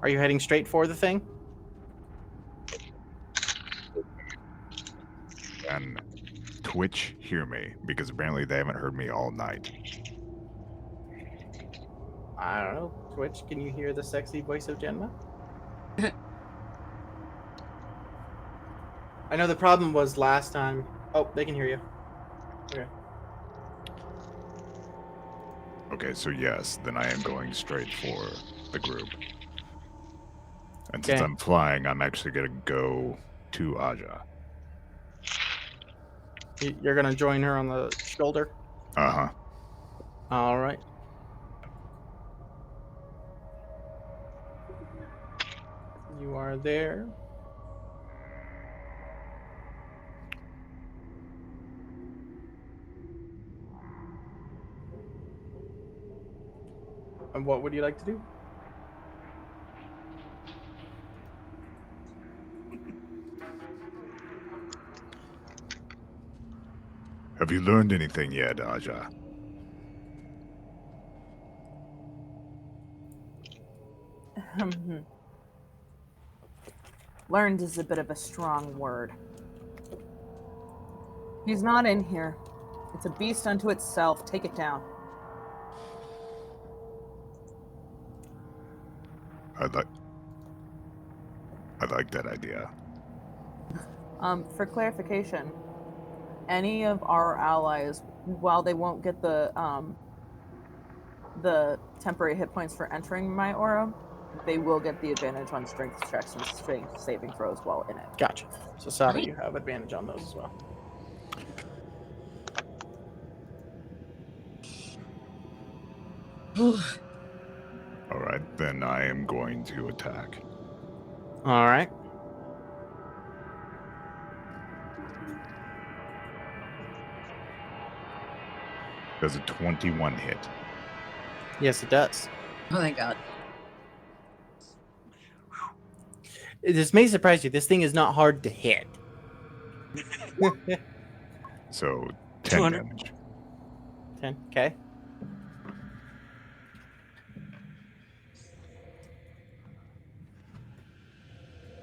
Are you heading straight for the thing? And Twitch, hear me, because apparently they haven't heard me all night. I don't know. Twitch, can you hear the sexy voice of Genma? I know the problem was last time. Oh, they can hear you. Okay. Okay, so yes, then I am going straight for the group. And since Okay. I'm flying, I'm actually going to go to Aja. You're gonna join her on the shoulder. Uh-huh. All right. You are there. And what would you like to do? Have you learned anything yet, Aja? Learned is a bit of a strong word. He's not in here. It's a beast unto itself. Take it down. I like that idea. For clarification, any of our allies, while they won't get the temporary hit points for entering my aura, they will get the advantage on strength checks and strength saving throws while in it. Gotcha. So Sato, you have advantage on those as well. All right, then I am going to attack. All right. Does a 21 hit? Yes, it does. Oh, thank God. This may surprise you. This thing is not hard to hit. So 10 200. damage. 10. Okay.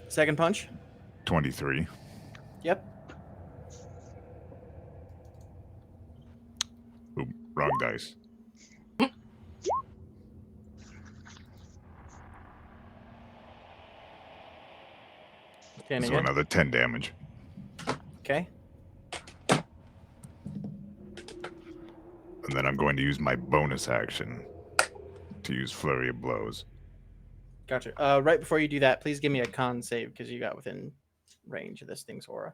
Second punch. 23. Yep. Ooh, wrong dice. 10 So again. another 10 damage. Okay. And then I'm going to use my bonus action to use Flurry of Blows. Gotcha. Right before you do that, please give me a con save because you got within range of this thing's aura.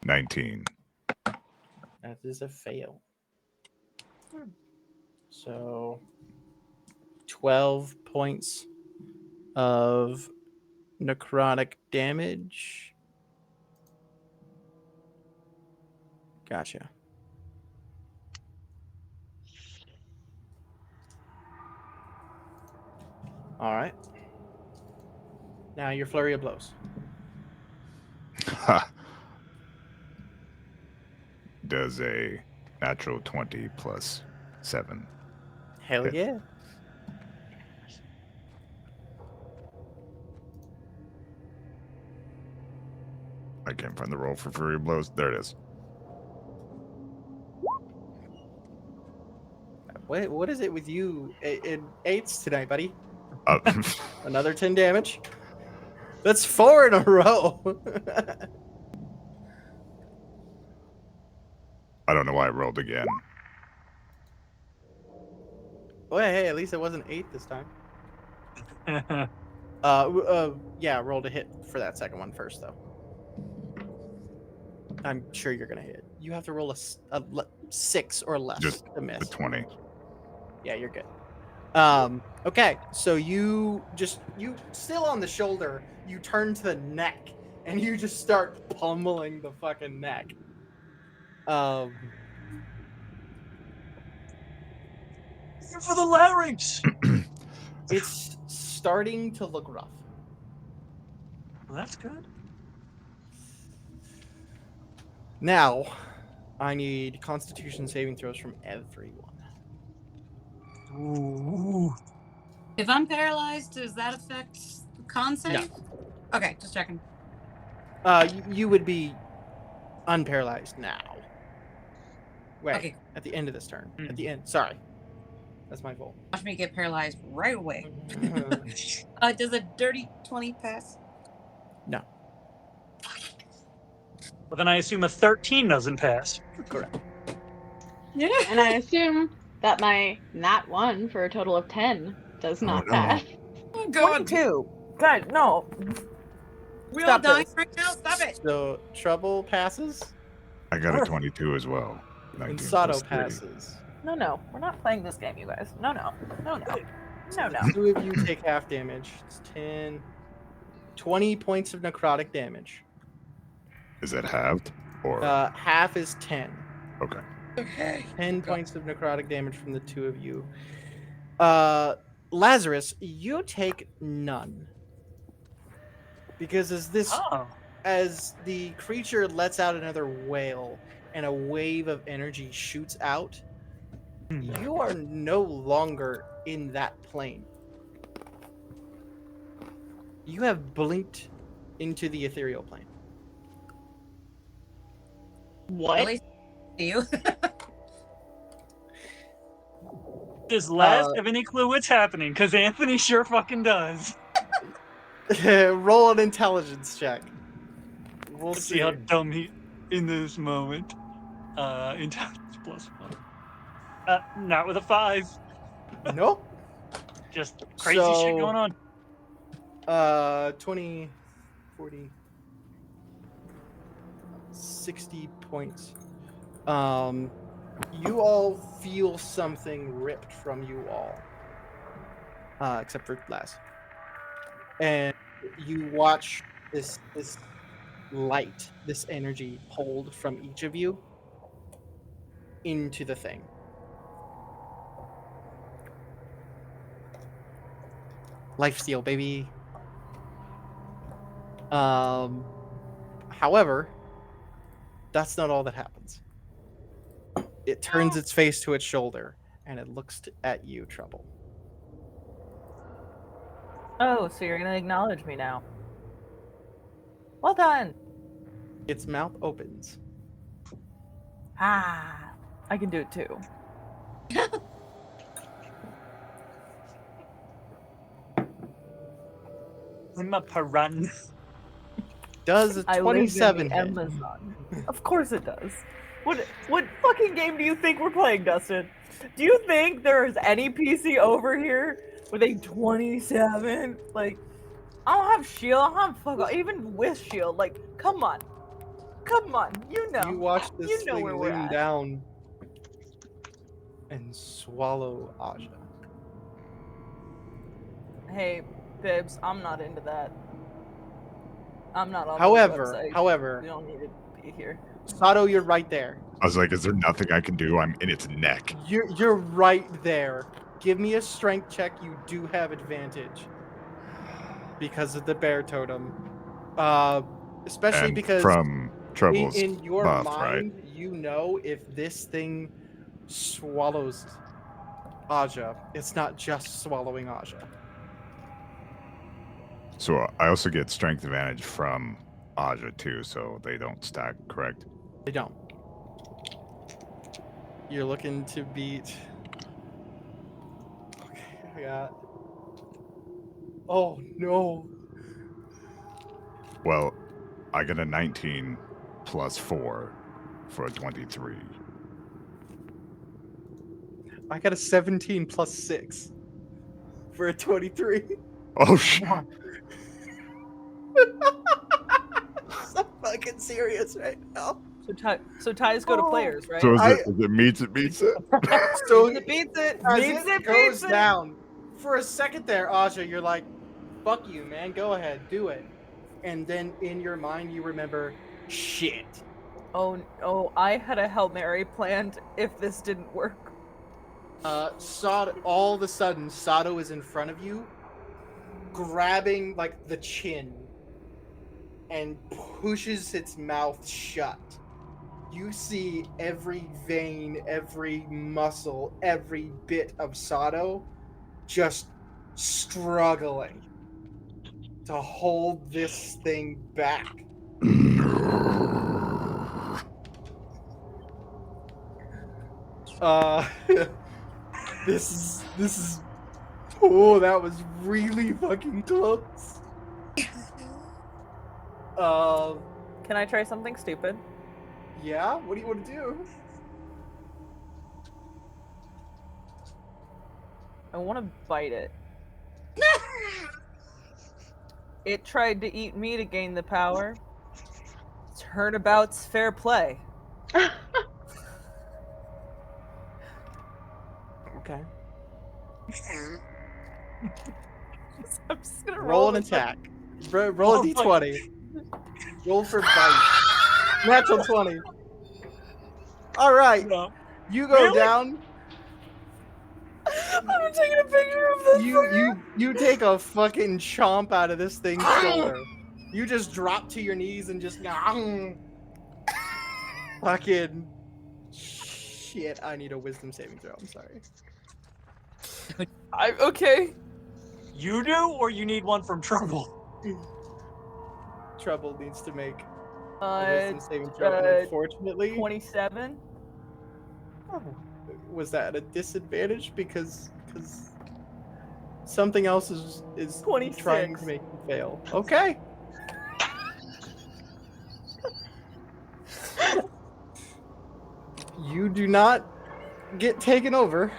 $19. That is a fail. So 12 points of necrotic damage. Gotcha. All right. Now your flurry of blows. Ha! Does a natural 20 plus 7. Hell Hit. yeah. I can't find the roll for Flurry of Blows. There it is. What is it with you in eights tonight, buddy? Uh, Another 10 damage. That's 4 in a row. I don't know why I rolled again. Well, hey, at least it wasn't 8 this time. Yeah, roll to hit for that second one first, though. I'm sure you're gonna hit. You have to roll a 6 or less Just to miss. the 20. Yeah, you're good. Okay, so you still on the shoulder, you turn to the neck and you just start pummeling the fucking neck. For the larynx. It's starting to look rough. Well, that's good. Now, I need Constitution saving throws from everyone. Ooh. If I'm paralyzed, does that affect the con save? Okay, just checking. You would be unparalyzed now. Wait, Okay. at the end of this turn. At the end. Sorry. That's my fault. Watch me get paralyzed right away. Does a dirty 20 pass? No. Well, then I assume a 13 doesn't pass. Correct. Yeah. And I assume that my nat 1 for a total of 10 does not no. pass. Oh god. 22. God, no. We Stop all dying this. right now? Stop it. So Trouble passes I got a 22 as well. and 19 Sato plus 3. passes. No. We're not playing this game, you guys. No. The two of you take half damage. It's 10, 20 points of necrotic damage. Is that halved? Or Half is 10. okay. Okay. 10 points of necrotic damage from the two of you. Lazarus, you take none. Because as the creature lets out another wail and a wave of energy shoots out, you are no longer in that plane. You have blinked into the ethereal plane. What? Really? Do you? Does Laz have any clue what's happening? Because Anthony sure fucking does. Roll an intelligence check. We'll Let's see how dumb he in this moment. Intelligence plus 1. Not with a 5. Nope. Just crazy shit So- going on. 20, 40, 60 points. You all feel something ripped from you all. Except for Laz. And you watch this light, this energy pulled from each of you into the thing. Lifesteal, baby. However, that's not all that happens. It turns its face to its shoulder, and it looks at you, Trouble. Oh, so you're gonna acknowledge me now. Well done. Its mouth opens. Ah, I can do it too. I'm a piranha. Does a I live 27 in the hit? Amazon. Of course it does. What fucking game do you think we're playing, Dustin? Do you think there is any PC over here with a 27? Like, I don't have shield. I don't have fuck. Even with shield, like, come on, you know. You watch this You know thing where we're lean at. down and swallow Aja. Hey, Bibs, I'm not into that. I'm not on the However, website. You don't need to be here. Sato, you're right there. I was like, is there nothing I can do? I'm in its neck. You're right there. Give me a strength check. You do have advantage because of the bear totem. Especially And because from Trouble's in your buff, mind, you know if this thing swallows Aja, it's not just swallowing Aja. So I also get strength advantage from Aja too, so they don't stack, correct? They don't. You're looking to beat. Okay, I got. Oh no. Well, I get a 19 plus 4 for a 23. I got a 17 plus 6 for a 23. Oh shit! So fucking serious right now. So ties go to players, right? So is I- it meets it beats it? So It beats it. as Beats it it. goes Beats it. down, for a second there, Aja, you're like, fuck you, man. Go ahead, do it. And then in your mind, you remember, shit. Oh, I had a Hail Mary planned if this didn't work. Sato, all of a sudden, Sato is in front of you, grabbing like the chin and pushes its mouth shut. You see every vein, every muscle, every bit of Sato just struggling to hold this thing back. This is oh, that was really fucking close. Can I try something stupid? Yeah, what do you want to do? I want to bite it. It tried to eat me to gain the power. Turnabout's fair play. Okay. I'm just gonna Roll an this attack. Roll a d20. Roll for bite. Natural 20. All right. No. You go Really? down. I'm taking a picture of this. You take a fucking chomp out of this thing's shoulder. You just drop to your knees and just fucking shit. I need a wisdom saving throw. I'm sorry. Okay. You do, or you need one from Trouble? Trouble needs to make a wisdom saving throw. And unfortunately, 27. was that a disadvantage because something else is 26. trying to make you fail? Okay. You do not get taken over.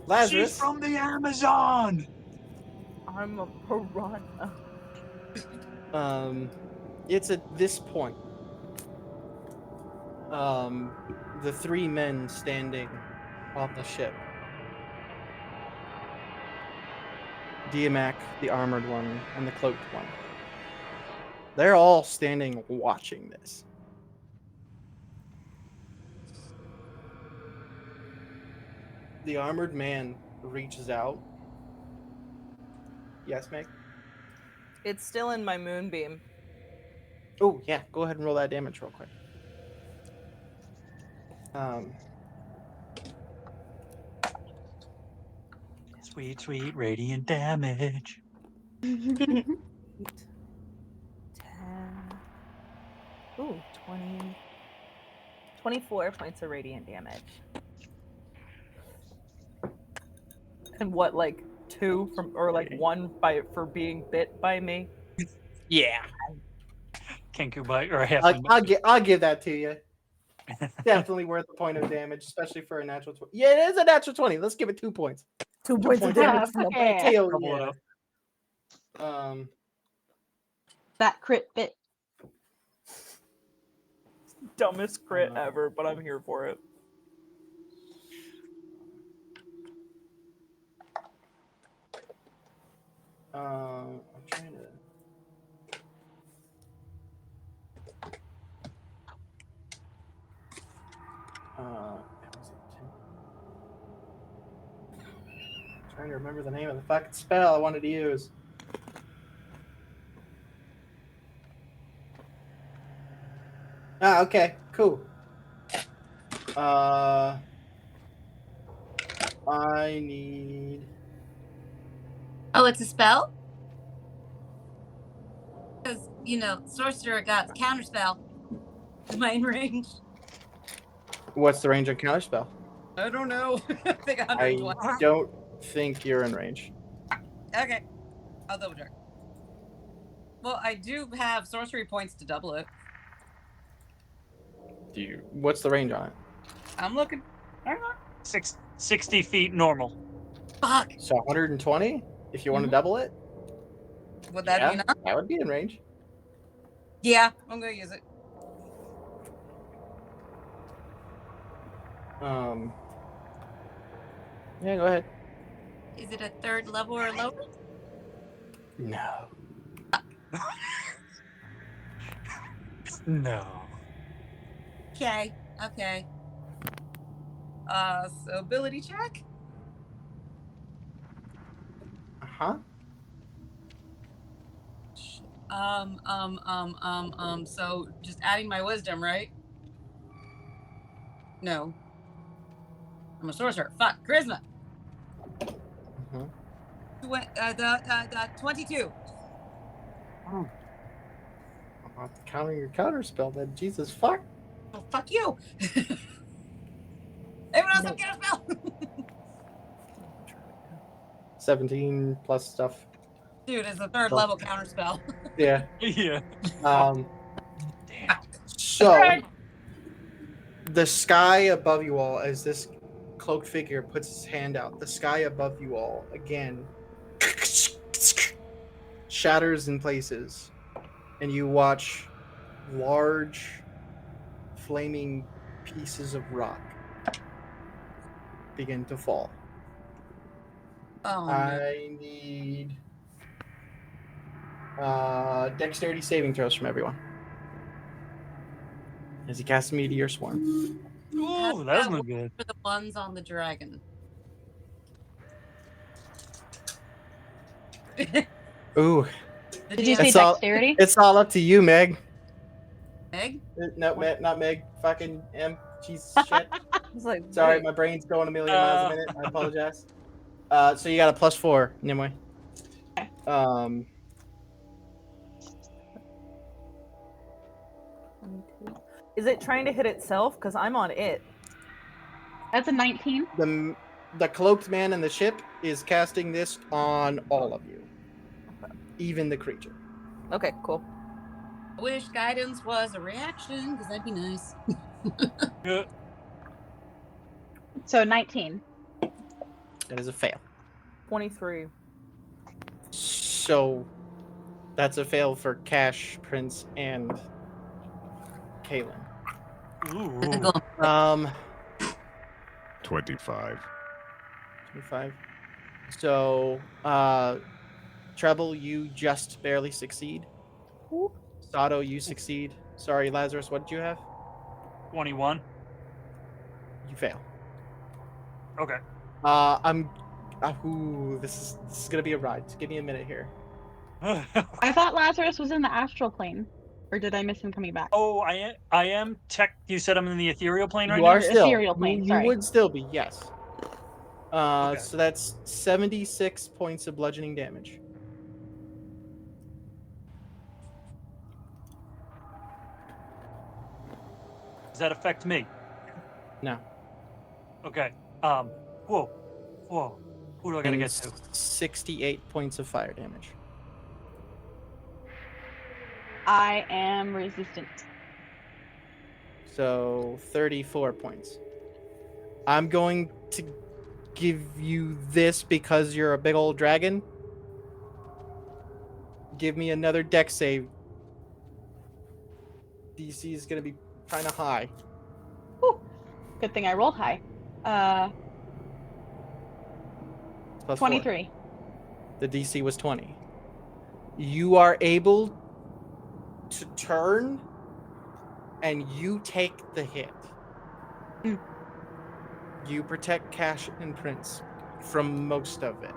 Lazarus. She's from the Amazon. I'm a piranha. It's at this point. The three men standing on the ship. Diamac, the armored one, and the cloaked one. They're all standing watching this. The armored man reaches out. Yes, Meg? It's still in my moonbeam. Oh, yeah. Go ahead and roll that damage real quick. Sweet, sweet radiant damage. 10. Ooh, 20. 24 points of radiant damage. And what, like 2 from, or like 1 for being bit by me? Yeah. Kenku bite, or a half. I'll give that to you. Definitely worth a point of damage, especially for a natural 20. Yeah, it is a natural 20. Let's give it 2 points. 2 points of damage from a bite. Hell Double it yeah. up. That crit bit. Dumbest crit ever, but I'm here for it. I'm trying to. Trying to remember the name of the fucking spell I wanted to use. Okay, cool. I need. Oh, it's a spell? Because, sorcerer got counterspell. Am I in range? What's the range of counterspell? I don't know. I think I 120. don't think you're in range. Okay. I'll double check. Well, I do have sorcery points to double it. What's the range on it? I'm looking. Hang on. 60 feet normal. Fuck. So 120. If you want to Mhm. double it, Would that be enough? that would be in range. Yeah, I'm gonna use it. Yeah, go ahead. Is it a 3rd level or lower? No. No. Okay. Okay. So ability check. Uh-huh. So just adding my wisdom, right? No. I'm a sorcerer. Fuck. Charisma. Mhm. 22. I'll have to counter your counter spell then. Jesus fuck. Oh, fuck you. Anyone else have counter spell? 17 plus stuff. Dude, it's a 3rd level counter spell. Yeah. Yeah. Um. Damn. So the sky above you all, as this cloaked figure puts his hand out, the sky above you all again shatters in places, and you watch large flaming pieces of rock begin to fall. Oh, no. I need dexterity saving throws from everyone as he casts Meteor Swarm. Ooh, that's not good. For the ones on the dragon. Ooh, Did you say It's all- dexterity? it's all up to you, Meg. Meg? No, not Meg. Fucking M. Jesus shit. It's like, Sorry, wait, my brain's going a million miles a minute. I apologize. So you got a +4, Nimue. Okay. is it trying to hit itself? Because I'm on it. That's a 19. The cloaked man in the ship is casting this on all of you, even the creature. Okay, cool. I wish guidance was a reaction, because that'd be nice. Yeah. So 19. That is a fail. 23. So that's a fail for Cash, Prince, and Kaylin. Ooh. 25. 25. So, Treble, you just barely succeed. Whoop. Sato, you succeed. Sorry, Lazarus, what did you have? 21. You fail. Okay. This is gonna be a ride. Give me a minute here. I thought Lazarus was in the astral plane. Or did I miss him coming back? Oh, I am tech. You said I'm in the ethereal plane right You now? are still. Ethereal plane, You sorry. would still be, yes. Okay. So that's 76 points of bludgeoning damage. Does that affect me? No. Okay. Whoa. Who do I gotta And get to? 68 points of fire damage. I am resistant. So 34 points. I'm going to give you this because you're a big old dragon. Give me another dex save. DC is going to be kind of high. Whew. Good thing I rolled high. Plus 23. 4. The DC was 20. You are able to turn and you take the hit. Mm. You protect Cash and Prince from most of it.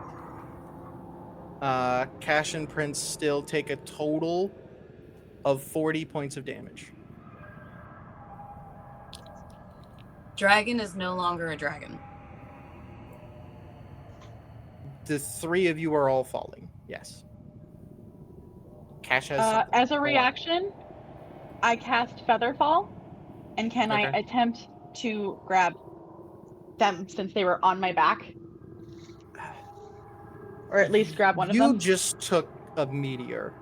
Cash and Prince still take a total of 40 points of damage. Dragon is no longer a dragon. The three of you are all falling. Yes. Cash has something. As a Hold on. reaction, I cast Featherfall. And can I Okay. attempt to grab them since they were on my back? Or at least grab one of them? You just took a meteor.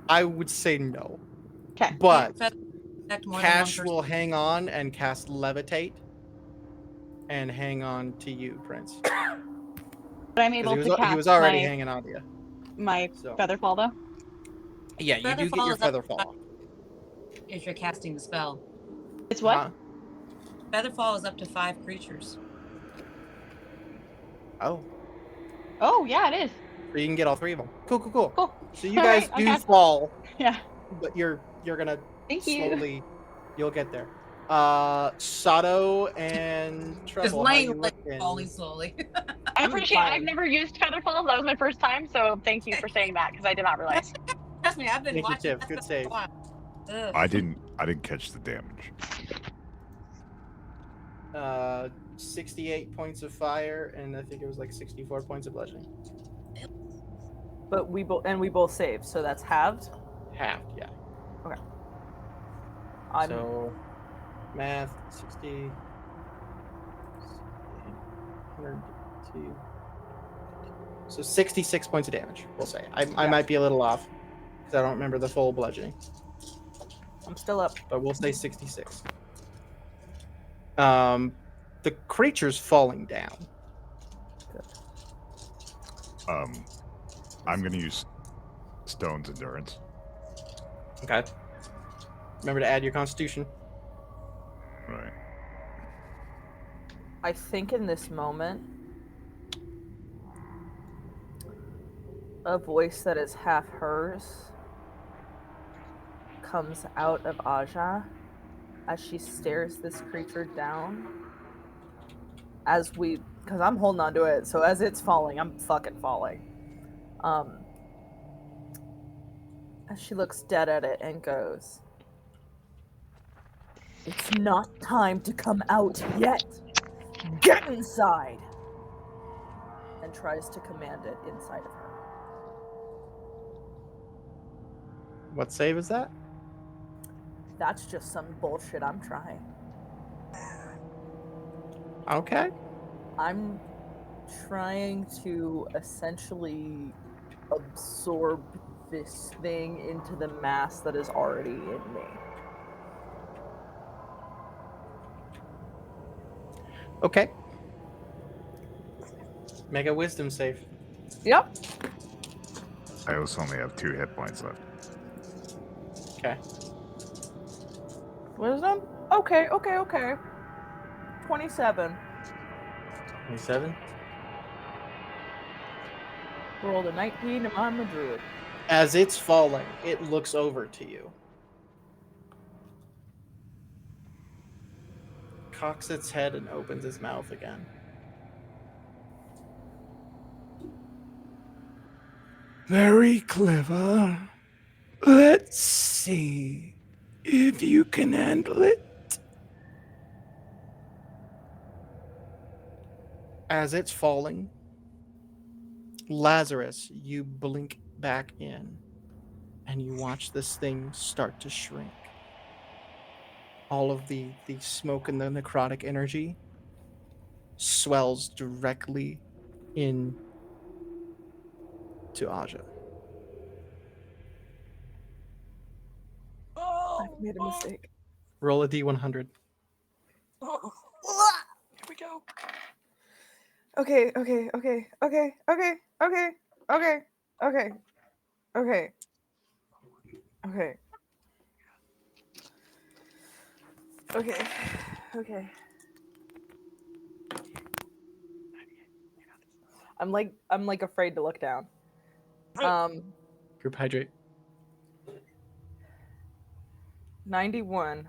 I would say no. Okay. But Affect more than one Cash person. will hang on and cast Levitate, and hang on to you, Prince. But I'm 'Cause able to he cast was already hanging on to you. my So feather fall though. yeah, you do get Featherfall your is up feather to fall. if you're casting the spell. It's what? Huh? Featherfall is up to 5 creatures. Oh, Oh yeah, it is. so you can get all 3 of them. Cool. Cool. So you All guys right, I'll do cast- fall, Yeah. but you're gonna Thank you. slowly. You'll get there. Sato and Just Treble, how laying you like looking? falling slowly. I I'm appreciate. I've fine. never used feather fall. That was my first time, so thank you for saying that because I did not realize. Trust me, I've been Thank you, watching Tiff. that Good spell save. for a while. Ugh. I didn't catch the damage. 68 points of fire, and I think it was like 64 points of bludgeoning. But we both saved, so that's halved. Halved, yeah. I'm So, math 60. 102. So 66 points of damage, we'll say. I Yeah. might be a little off because I don't remember the full bludgeoning, I'm still up. but we'll say 66. The creature's falling down. I'm gonna use Stone's Endurance. Okay. Remember to add your Constitution. Right. I think in this moment, a voice that is half hers comes out of Aja as she stares this creature down. Because I'm holding on to it, so as it's falling, I'm fucking falling. As she looks dead at it and goes, "It's not time to come out yet. Get inside!" And tries to command it inside of her. What save is that? That's just some bullshit I'm trying. Okay. I'm trying to essentially absorb this thing into the mass that is already in me. Okay. Make a wisdom save. Yep. I also only have 2 hit points left. Okay. Wisdom? Okay. 27. 27. Rolled a 19 and I'm a druid. As it's falling, it looks over to you. Cocks its head and opens its mouth again. Very clever. Let's see if you can handle it. As it's falling, Lazarus, you blink back in and you watch this thing start to shrink. All of the smoke and the necrotic energy swells directly in to Aja. I made a mistake. Roll a d100. Here we go. Okay. I'm like afraid to look down. Group hydrate. 91.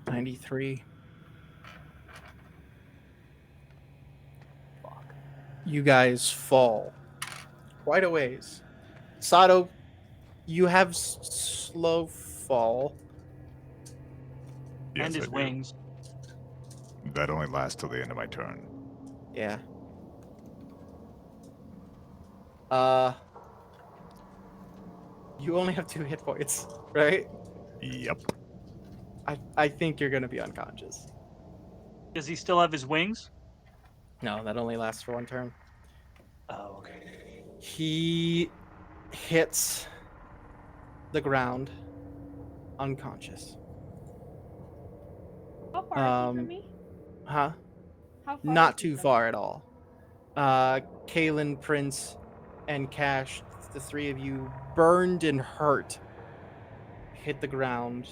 $93. You guys fall quite a ways. Sato, you have slow fall. Yes, and I his do. wings. That only lasts till the end of my turn. Yeah. You only have 2 hit points, right? Yep. I think you're gonna be unconscious. Does he still have his wings? No, that only lasts for 1 turn. Oh, okay. He hits the ground unconscious. How far is he from me? Huh? How far Not is he too from far me? at all. Kalen, Prince, and Cash, the three of you, burned and hurt, hit the ground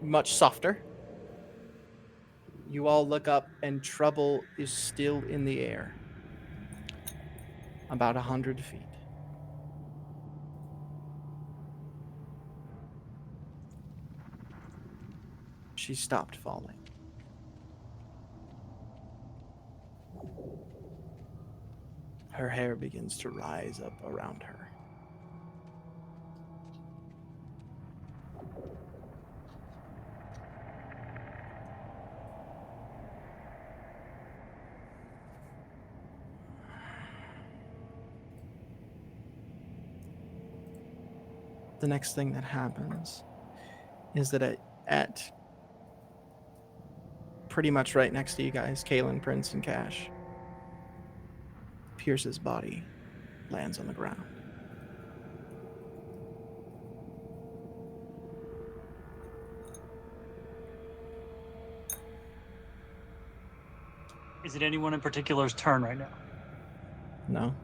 much softer. You all look up, and Trouble is still in the air, about 100 feet. She stopped falling. Her hair begins to rise up around her. The next thing that happens is that at pretty much right next to you guys, Kalen, Prince, and Cash, Pierce's body lands on the ground. Is it anyone in particular's turn right now? No?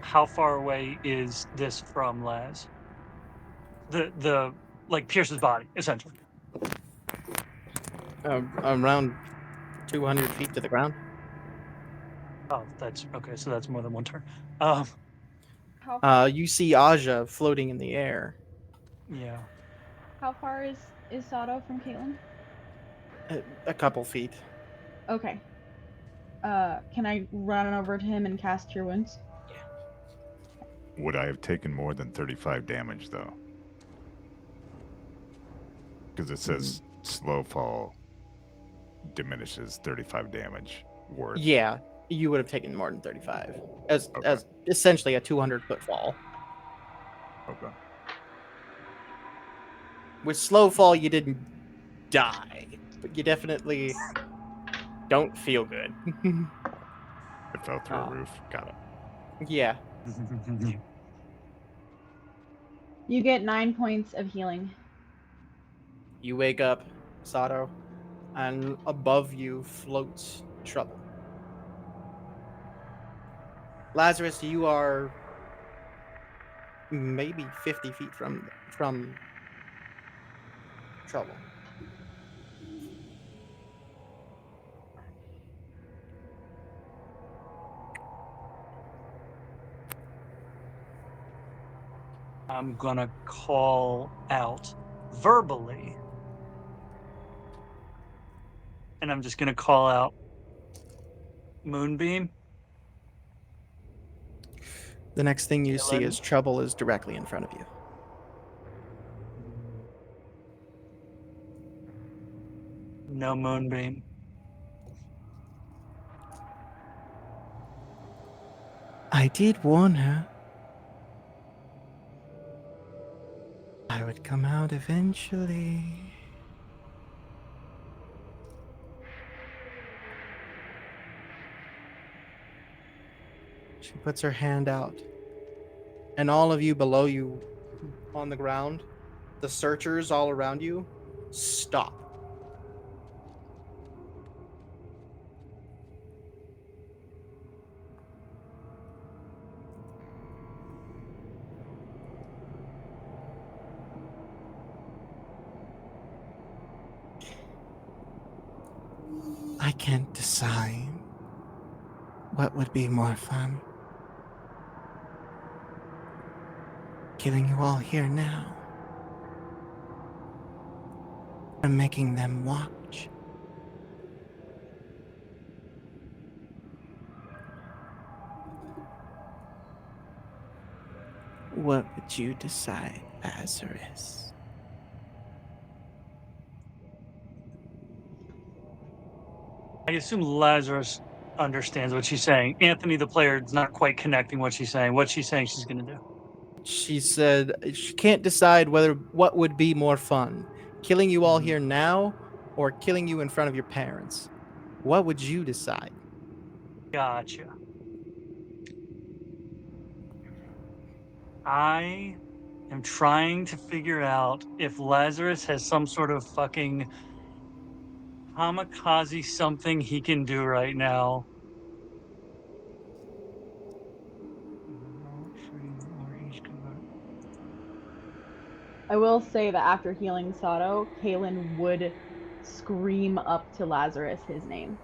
How far away is this from Laz? The like Pierce's body, essentially. Around 200 feet to the ground. Oh, that's okay. So that's more than one turn. You see Aja floating in the air. Yeah. How far is Sato from Caitlin? A couple feet. Okay. Can I run over to him and cast Cure Wounds? Would I have taken more than 35 damage, though? Because it says slow fall diminishes 35 damage worth. Yeah, you would have taken more than 35. As essentially a 200-foot fall. Okay. With slow fall, you didn't die, but you definitely don't feel good. It fell through a roof. Got it. Yeah. You get 9 points of healing. You wake up, Sato, and above you floats Trouble. Lazarus, you are maybe 50 feet from Trouble. I'm gonna call out verbally, and I'm just gonna call out Moonbeam. The next thing you see Dylan? is Trouble is directly in front of you. No Moonbeam. I did warn her. I would come out eventually. She puts her hand out. And all of you below you on the ground, the searchers all around you, stop. I can't decide what would be more fun. Killing you all here now. And making them watch. What would you decide, Lazarus? I assume Lazarus understands what she's saying. Anthony, the player, is not quite connecting what she's saying. What she's saying she's gonna do. She said she can't decide what would be more fun, killing you all here now or killing you in front of your parents. What would you decide? Gotcha. I am trying to figure out if Lazarus has some sort of fucking kamikaze something he can do right now. I will say that after healing Sato, Kaylin would scream up to Lazarus his name.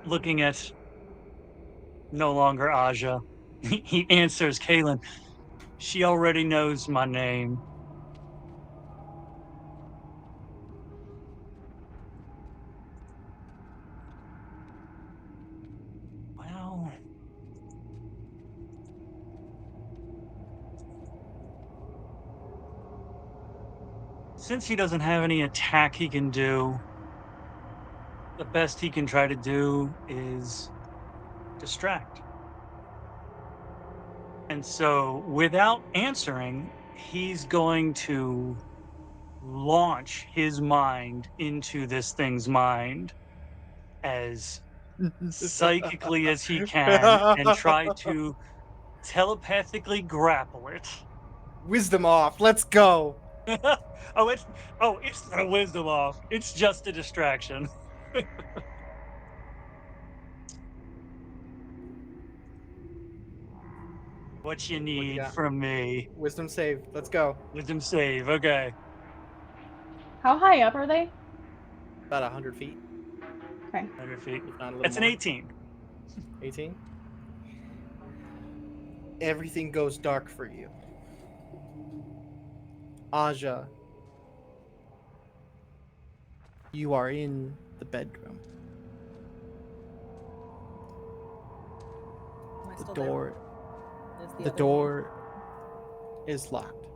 Looking at no longer Aja, he answers Kaylin. She already knows my name. Well, since he doesn't have any attack he can do, the best he can try to do is distract. And so, without answering, he's going to launch his mind into this thing's mind as psychically as he can and try to telepathically grapple it. Wisdom off. Let's go. it's not a wisdom off. It's just a distraction. What you need got? from me? Wisdom save. Let's go. Wisdom save. Okay. How high up are they? About 100 feet. Okay. 100 feet. If not a little It's an more. 18. 18. Everything goes dark for you. Aja, you are in the bedroom. Am I The still there? door, Is the other door is locked.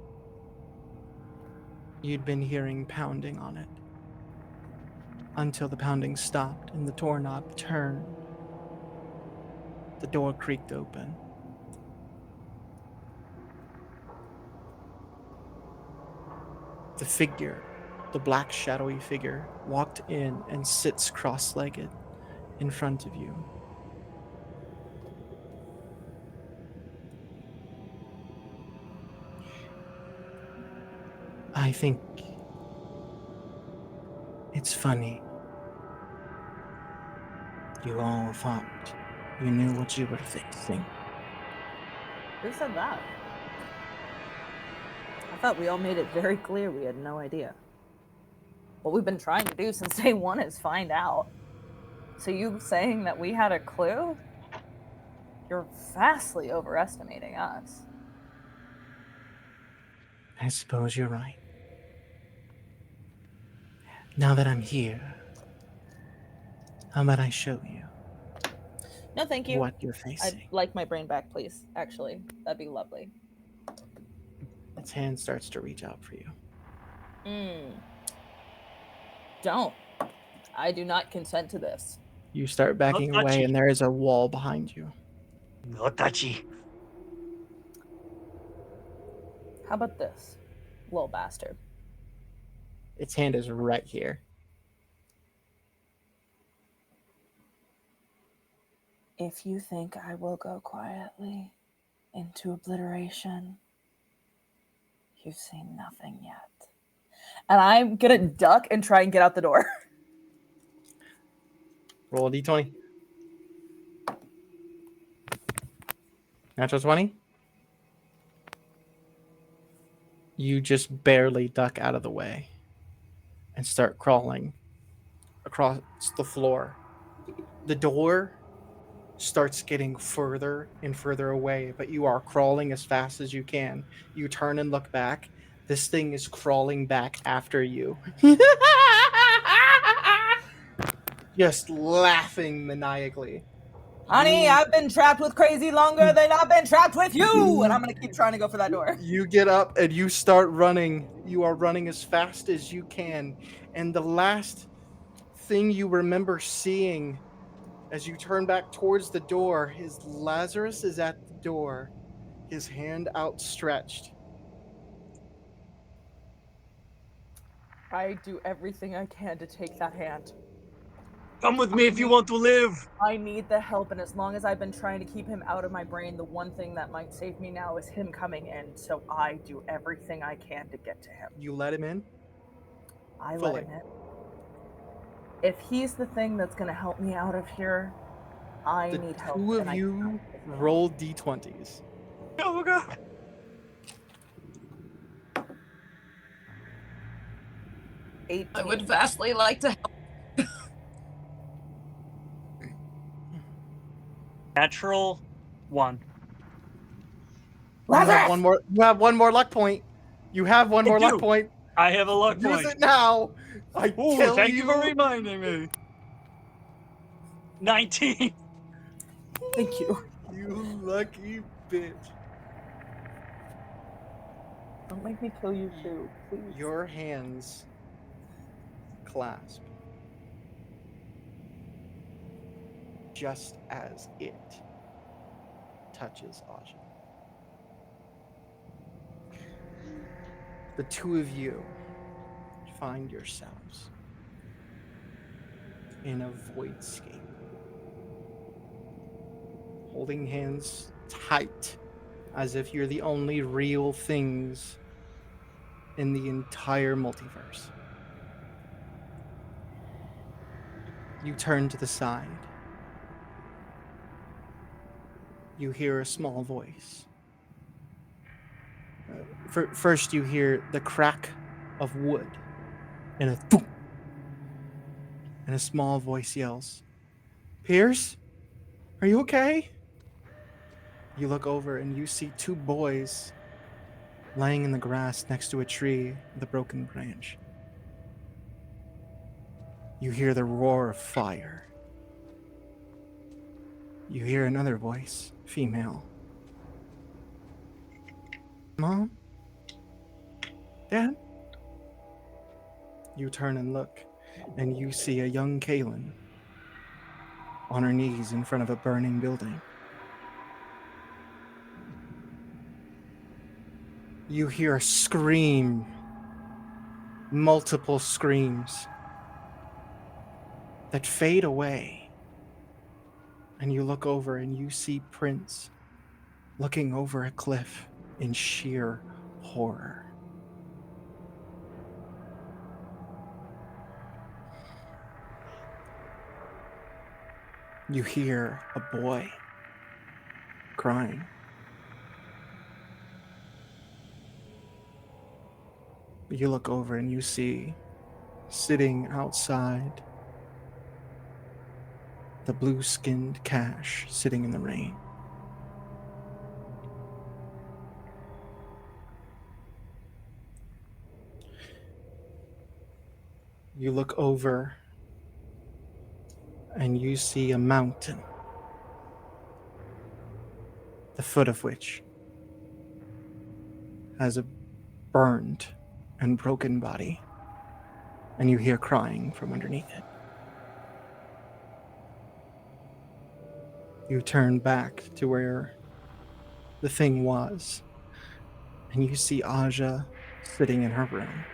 You'd been hearing pounding on it until the pounding stopped and the doorknob turned. The door creaked open. The figure, the black shadowy figure, walked in and sits cross-legged in front of you. I think it's funny. You all thought you knew what you were facing. Who said that? I thought we all made it very clear we had no idea. What we've been trying to do since day one is find out. So you saying that we had a clue? You're vastly overestimating us. I suppose you're right. Now that I'm here, how about I show you No, thank you. what you're facing? I'd like my brain back, please. Actually, that'd be lovely. Its hand starts to reach out for you. Don't. I do not consent to this. You start backing Not away, touchy. and there is a wall behind you. No touchy. How about this, little bastard? Its hand is right here. If you think I will go quietly into obliteration, you've seen nothing yet. And I'm gonna duck and try and get out the door. Roll a d20. Natural 20. You just barely duck out of the way and start crawling across the floor. The door starts getting further and further away, but you are crawling as fast as you can. You turn and look back. This thing is crawling back after you. Just laughing maniacally. Honey, I've been trapped with crazy longer than I've been trapped with you! And I'm gonna keep trying to go for that door. You get up and you start running. You are running as fast as you can. And the last thing you remember seeing as you turn back towards the door is Lazarus is at the door, his hand outstretched. I do everything I can to take that hand. Come with me if you want to live. I need the help, and as long as I've been trying to keep him out of my brain, the one thing that might save me now is him coming in, so I do everything I can to get to him. You let him in? I Fully. let him in. If he's the thing that's going to help me out of here, I The need help. two of and I you cannot give him. roll d20s. Oh god. 18. I would vastly like to help. Natural 1. You have Lazarus! one more. You have one more luck point. You have one I more luck do. point. I have a luck Use point. it now. I Ooh, tell thank you for reminding me. 19. Thank you. You lucky bitch. Don't make me kill you too, please. Your hands clasp just as it touches Aja. The two of you find yourselves in a voidscape, holding hands tight as if you're the only real things in the entire multiverse. You turn to the side. You hear a small voice. First, you hear the crack of wood and a thump. And a small voice yells, "Pierce, are you okay?" You look over and you see two boys laying in the grass next to a tree with a broken branch. You hear the roar of fire. You hear another voice, female. "Mom? Dad?" You turn and look, and you see a young Kaylin on her knees in front of a burning building. You hear a scream, multiple screams that fade away. And you look over and you see Prince looking over a cliff in sheer horror. You hear a boy crying. You look over and you see, sitting outside, the blue-skinned Cash sitting in the rain. You look over and you see a mountain, the foot of which has a burned and broken body, and you hear crying from underneath it. You turn back to where the thing was, and you see Aja sitting in her room.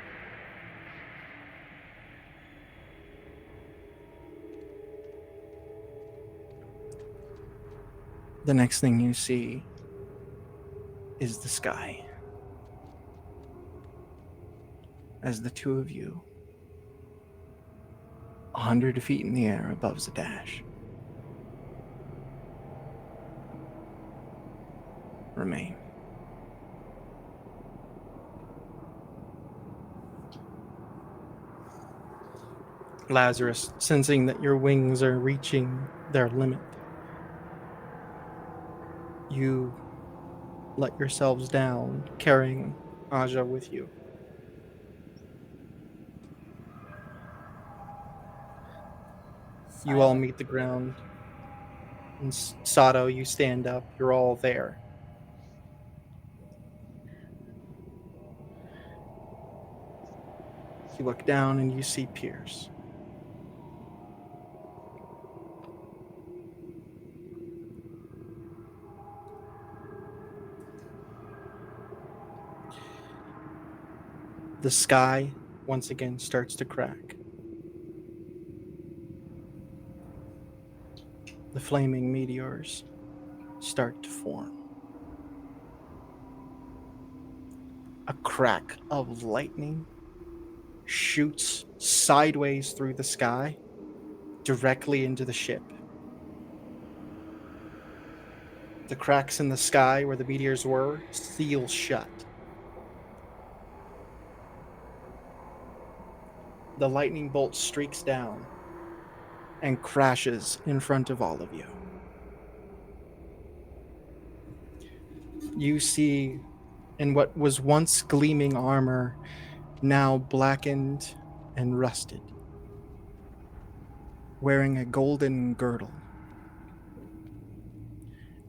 The next thing you see is the sky. As the two of you, 100 feet in the air above the dash, remain. Lazarus, sensing that your wings are reaching their limit, you let yourselves down, carrying Aja with you. You all meet the ground. And Sato, you stand up. You're all there. You look down and you see Pierce. The sky once again starts to crack. the flaming meteors start to form. A crack of lightning shoots sideways through the sky directly into the ship. The cracks in the sky where the meteors were seal shut. The lightning bolt streaks down and crashes in front of all of you. You see, in what was once gleaming armor, now blackened and rusted, wearing a golden girdle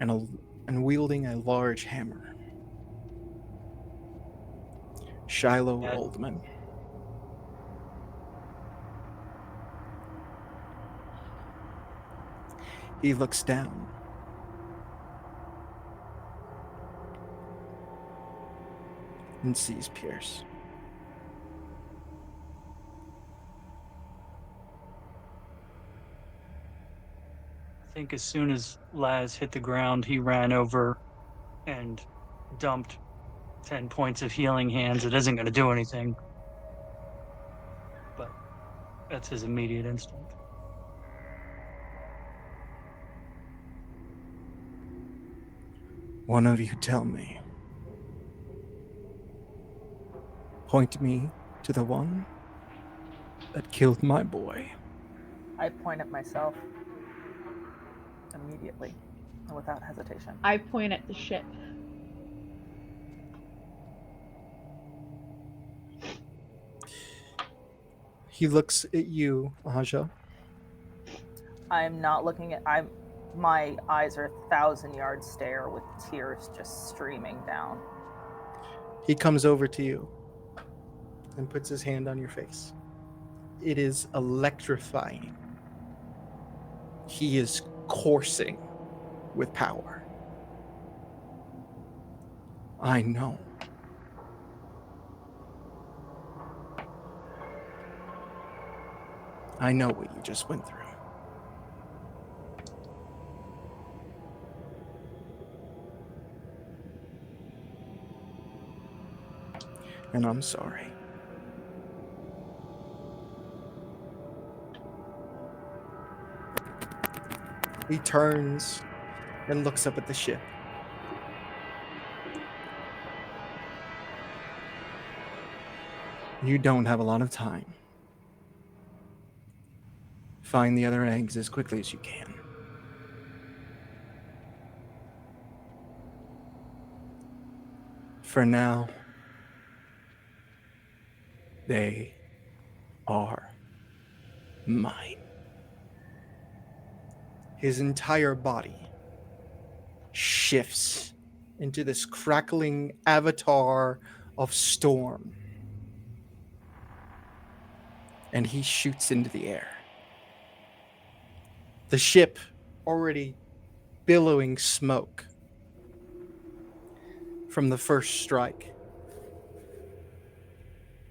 and wielding a large hammer. Shiloh Yeah. Oldman. He looks down. And sees Pierce. I think as soon as Laz hit the ground, he ran over and dumped 10 points of healing hands. It isn't going to do anything. But that's his immediate instinct. One of you tell me. Point me to the one that killed my boy. I point at myself immediately and without hesitation. I point at the ship. He looks at you, Aja. I'm not looking at. My eyes are 1,000-yard stare with tears just streaming down. He comes over to you and puts his hand on your face. It is electrifying. He is coursing with power. I know. I know what you just went through. And I'm sorry. He turns and looks up at the ship. You don't have a lot of time. Find the other eggs as quickly as you can. For now, they are mine. His entire body shifts into this crackling avatar of storm. And he shoots into the air. The ship already billowing smoke from the first strike.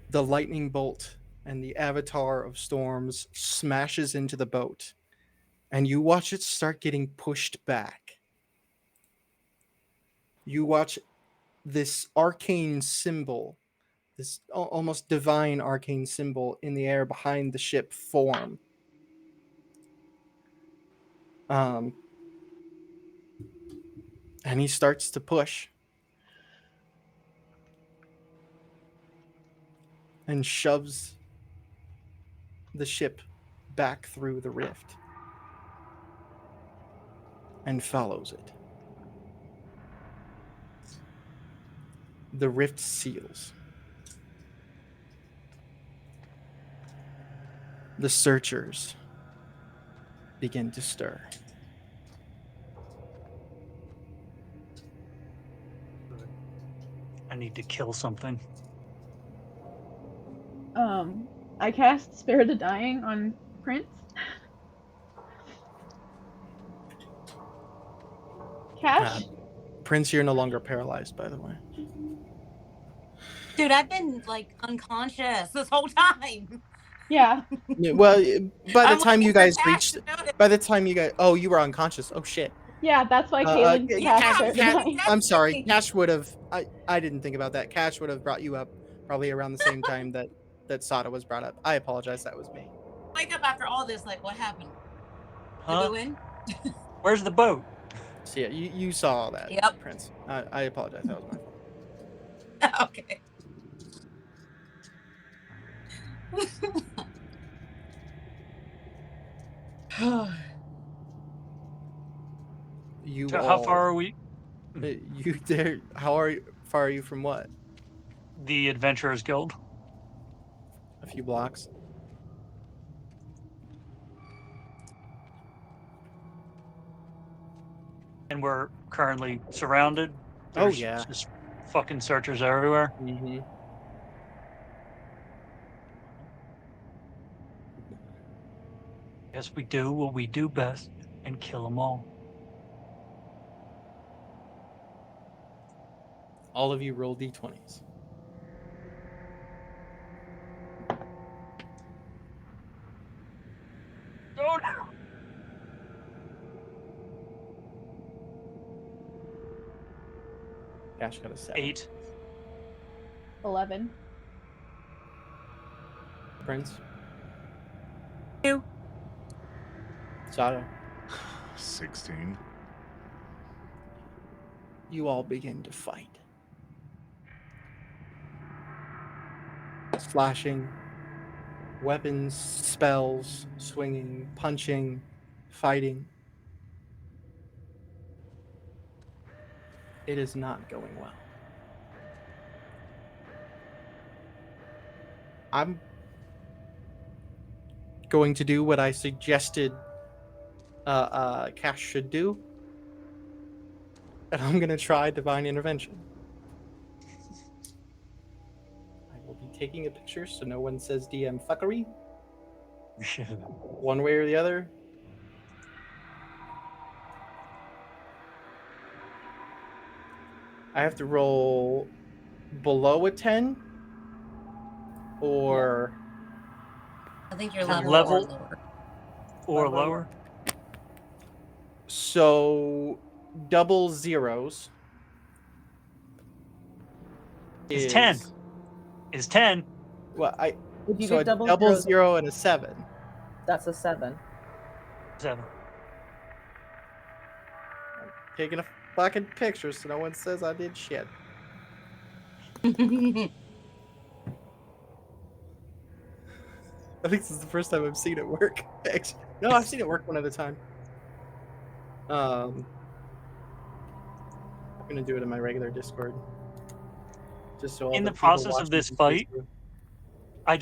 The lightning bolt and the avatar of storms smashes into the boat, and you watch it start getting pushed back. You watch this arcane symbol, this almost divine arcane symbol in the air behind the ship form. And he starts to push and shoves the ship back through the rift and follows it. The rift seals. The searchers begin to stir. I need to kill something. I cast Spare the Dying on Prince. Cash? Prince, you're no longer paralyzed, by the way. Dude, I've been like unconscious this whole time. Yeah. Yeah, well, by the I'm time you looking for guys Cash reached, to notice. by the time you guys, oh, you were unconscious. Oh shit. Yeah, that's why Uh, Kaylin yeah, and Cash Yeah, started Cash- dying. I'm sorry. Cash- Cash would have. I didn't think about that. Cash would have brought you up probably around the same time that Sada was brought up. I apologize. That was me. Wake up after all this, like, what happened? Did Huh? we win? Where's the boat? So yeah, you saw all that, Yep. Prince. I apologize. That was my fault. Okay. You So all. how far are we? You there? Far are you from what? The Adventurers Guild. A few blocks. And we're currently surrounded. Oh, There's yeah. just fucking searchers everywhere. Mm-hmm. Guess we do what we do best and kill them all. All of you roll d20s. Oh no! Cash got a 7. 8. 11. Prince. 2. Sada. 16. You all begin to fight. Slashing, weapons, spells, swinging, punching, fighting. It is not going well. I'm going to do what I suggested Cash should do. And I'm going to try Divine Intervention. I will be taking a picture so no one says DM fuckery. One way or the other. I have to roll below a 10 or I think you're From level, level- or lower. Or Level. lower. so double zeros Is 10. Is 10. Well, If you so get a double, double zeros, zero and a 7. that's a 7. 7. Taking a fucking picture so no one says I did shit. I think this is the first time I've seen it work. Actually, no, I've seen it work one other time. I'm gonna do it in my regular Discord. Just so all In the the people process of watching this can see fight, too. I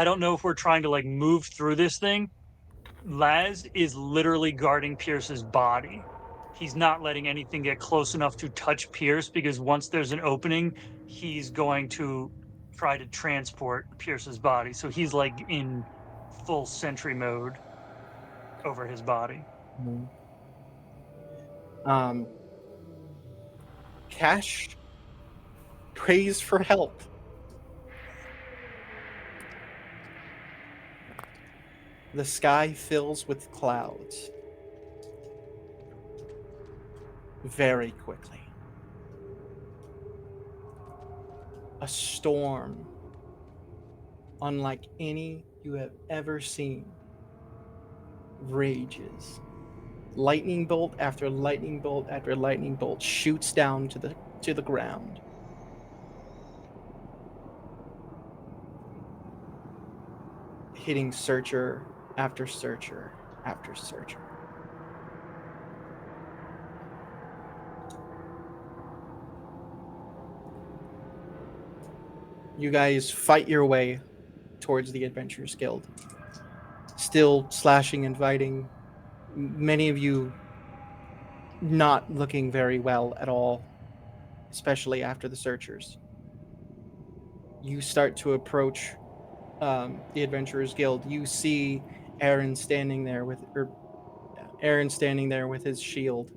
don't know if we're trying to like move through this thing. Laz is literally guarding Pierce's body. He's not letting anything get close enough to touch Pierce because once there's an opening, he's going to try to transport Pierce's body. So he's like in full sentry mode over his body. Cash prays for help. The sky fills with clouds very quickly. A storm unlike any you have ever seen rages. Lightning bolt after lightning bolt after lightning bolt shoots down to the ground. Hitting searcher after searcher after searcher. You guys fight your way towards the Adventurers Guild. Still slashing and fighting. Many of you not looking very well at all, especially after the searchers. You start to approach the Adventurers Guild. You see Aaron standing there with his shield.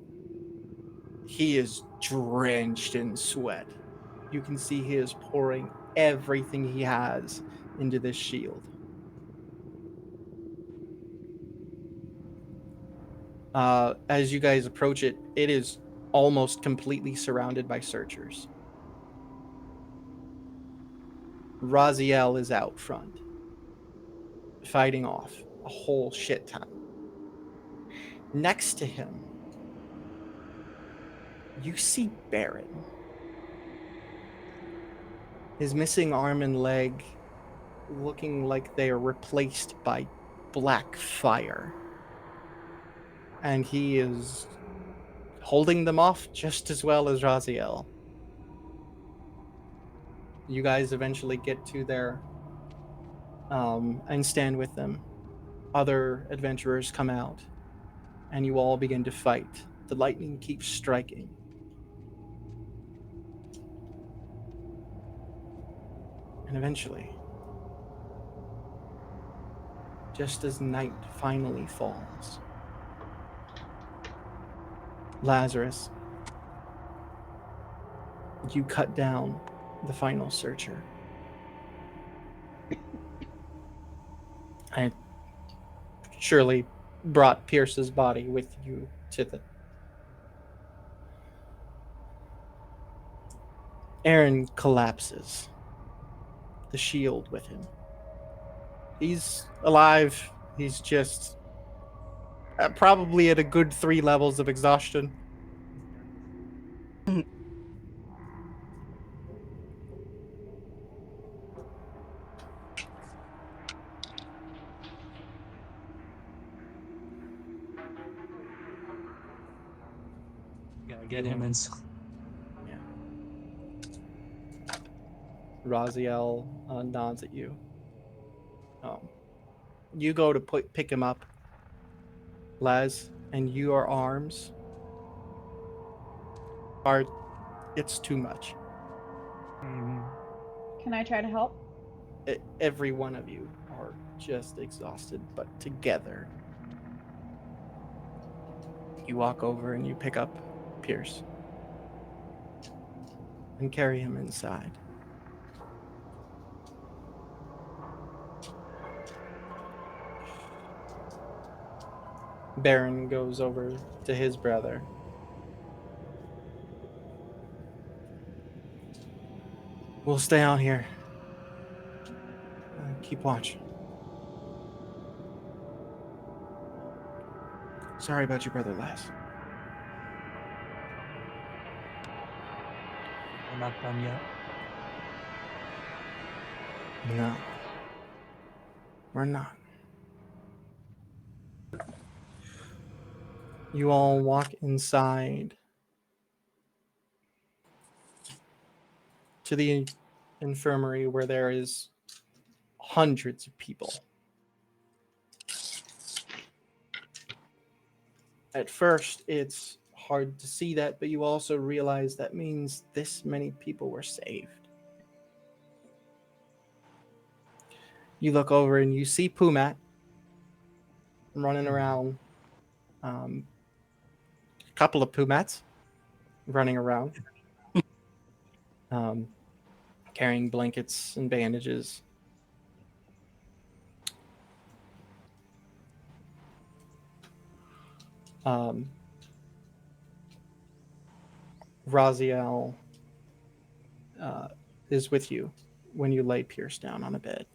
He is drenched in sweat. You can see he is pouring everything he has into this shield. As you guys approach it, it is almost completely surrounded by searchers. Raziel is out front, fighting off a whole shit ton. Next to him, you see Baron. His missing arm and leg looking like they are replaced by black fire. And he is holding them off just as well as Raziel. You guys eventually get to there and stand with them. Other adventurers come out, and you all begin to fight. The lightning keeps striking. And eventually, just as night finally falls, Lazarus, you cut down the final searcher. I surely brought Pierce's body with you to the... Aaron collapses, the shield with him. He's alive. He's just probably at a good 3 levels of exhaustion. Gotta get him in. Yeah. Raziel nods at you. You go to pick him up, Laz, and your arms are... It's too much. Can I try to help? Every one of you are just exhausted, but together. You walk over and you pick up Pierce and carry him inside. Baron goes over to his brother. We'll stay out here. Keep watch. Sorry about your brother, Laz. We're not done yet. No. We're not. You all walk inside to the infirmary where there is hundreds of people. At first, it's hard to see that, but you also realize that means this many people were saved. You look over and you see Pumat running around. A couple of Pumats running around, carrying blankets and bandages. Raziel is with you when you lay Pierce down on a bed.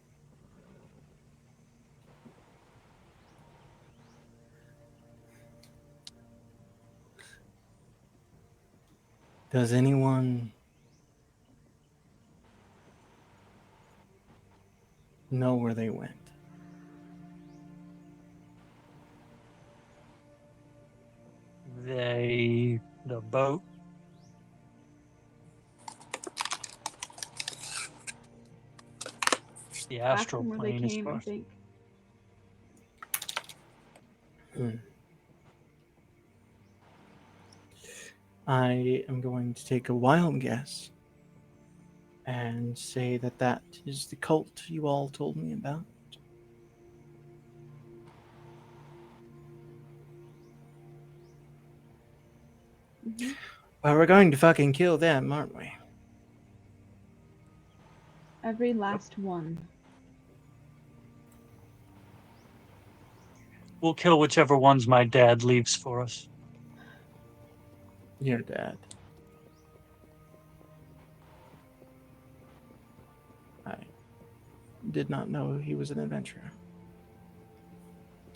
Does anyone know where they went? The boat. The Back astral from where plane they is came, I far. think. I am going to take a wild guess and say that that is the cult you all told me about. Mm-hmm. Well, we're going to fucking kill them, aren't we? Every last one. We'll kill whichever ones my dad leaves for us. Your dad. I did not know he was an adventurer.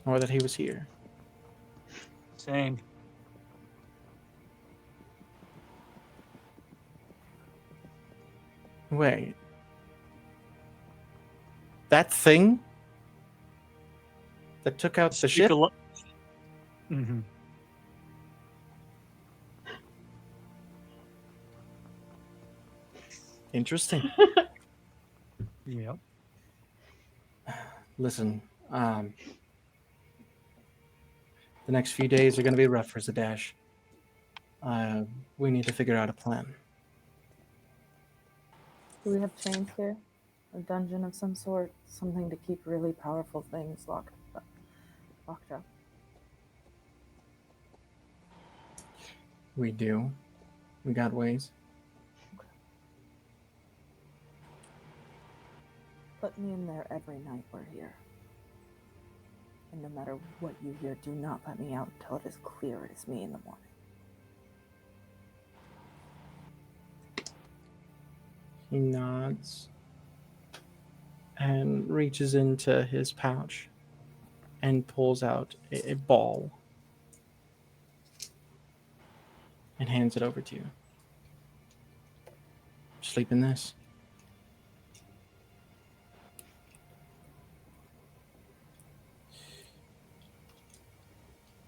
Or that he was here. Same. Wait. That thing? That took out the ship? Mm-hmm. Interesting. Yep. Listen, the next few days are going to be rough for Zadash. We need to figure out a plan. Do we have chains here? A dungeon of some sort? Something to keep really powerful things locked up. We do. We got ways. Put me in there every night we're here. And no matter what you hear, do not let me out until it is clear it is me in the morning. He nods and reaches into his pouch and pulls out a ball and hands it over to you. Sleep in this.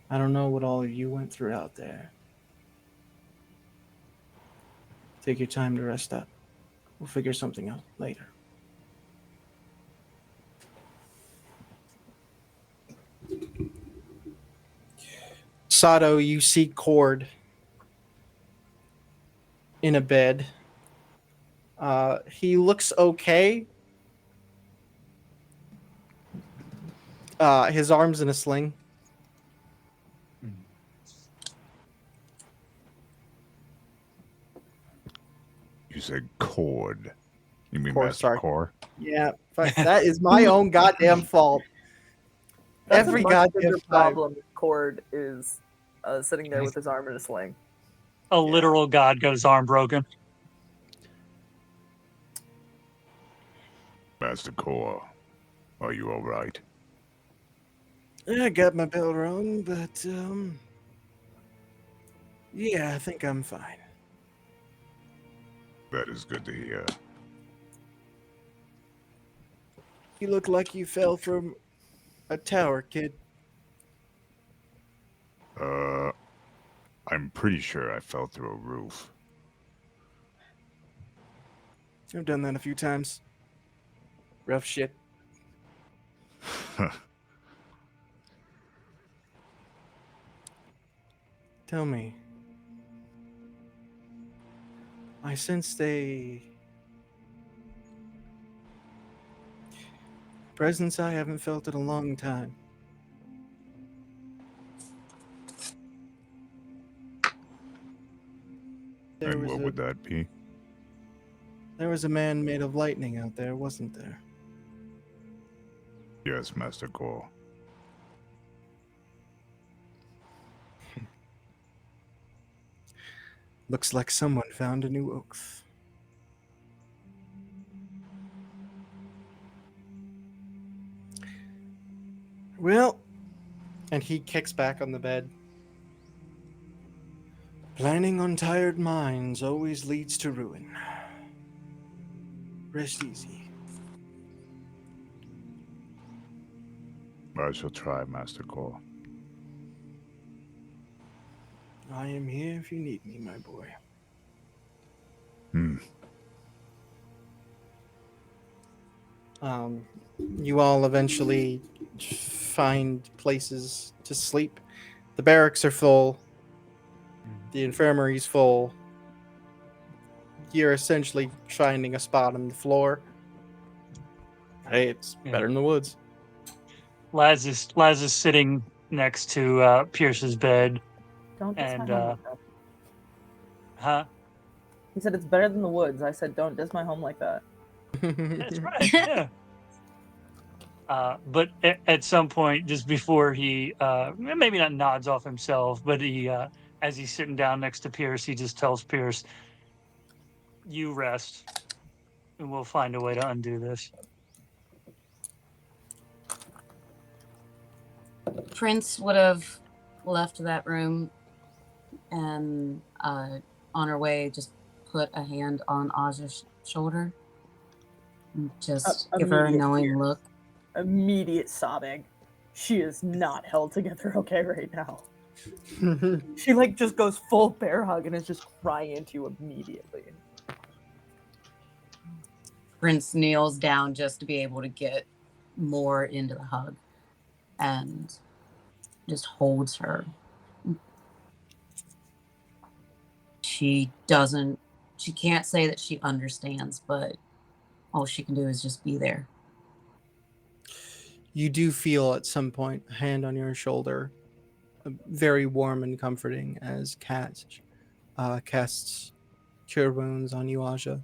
I don't know what all of you went through out there. Take your time to rest up. We'll figure something out later. Sato, you see Cord in a bed. He looks okay. His arm's in a sling. You said cord. You mean Core, Master sorry. Core? Yeah, fuck, that is my own goddamn fault. That's Every a much goddamn bigger time. problem. Cord is sitting there with his arm in a sling. A literal god got his arm broken. Master Core, are you all right? I got my bell rung, but yeah, I think I'm fine. That is good to hear. You look like you fell from a tower, kid. I'm pretty sure I fell through a roof. I've done that a few times. Rough shit. Tell me. I sensed a presence I haven't felt in a long time. And what would that be? There was a man made of lightning out there, wasn't there? Yes, Master Core. Looks like someone found a new oath. Well, and he kicks back on the bed. Planning on tired minds always leads to ruin. Rest easy. I shall try, Master Core. I am here if you need me, my boy. You all eventually find places to sleep. The barracks are full. The infirmary's full. You're essentially finding a spot on the floor. Hey, it's better in the woods. Laz is sitting next to Pierce's bed. Don't diss And, my home like that. Huh? He said it's better than the woods. I said don't diss my home like that. That's right. Yeah. But at some point, just before he maybe not nods off himself, but he as he's sitting down next to Pierce, he just tells Pierce, "You rest, and we'll find a way to undo this." Prince would have left that room and on her way just put a hand on Aja's shoulder and just give her a Immediate knowing tears. look. Immediate sobbing. She is not held together okay right now. She like just goes full bear hug and is just crying into you immediately. Prince kneels down just to be able to get more into the hug and just holds her. She can't say that she understands, but all she can do is just be there. You do feel at some point a hand on your shoulder, very warm and comforting, as Kat casts Cure Wounds on you, Aja.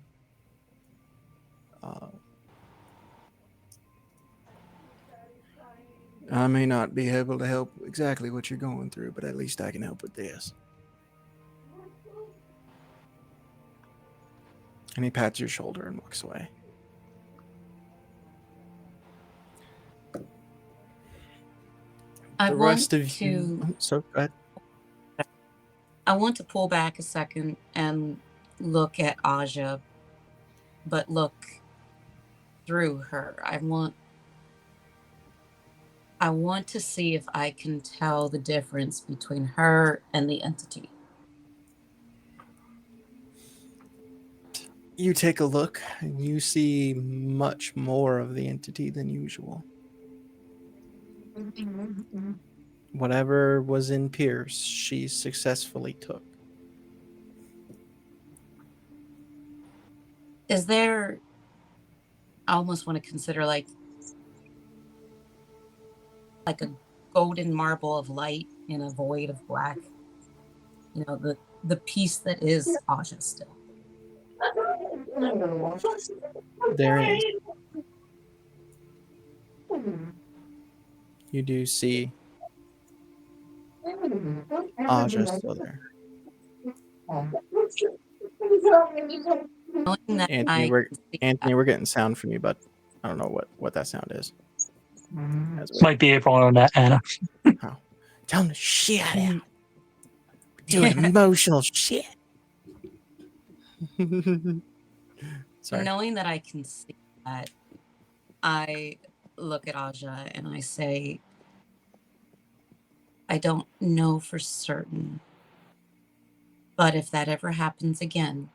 I may not be able to help exactly what you're going through, but at least I can help with this. And he pats your shoulder and walks away. The rest of you... So, go ahead. I want to pull back a second and look at Aja, but look through her. I want to see if I can tell the difference between her and the entity. You take a look and you see much more of the entity than usual. Whatever was in Pierce, she successfully took. Is there, I almost want to consider like a golden marble of light in a void of black. You know, the piece that is Aja still. There is. You do see Aja still there. Anthony, we're getting sound from you, but I don't know what that sound is. Might be April on that, Anna. Oh. Tell him to shut out. Doing emotional shit. Sorry. Knowing that I can see that, I look at Aja and I say, I don't know for certain, but if that ever happens again,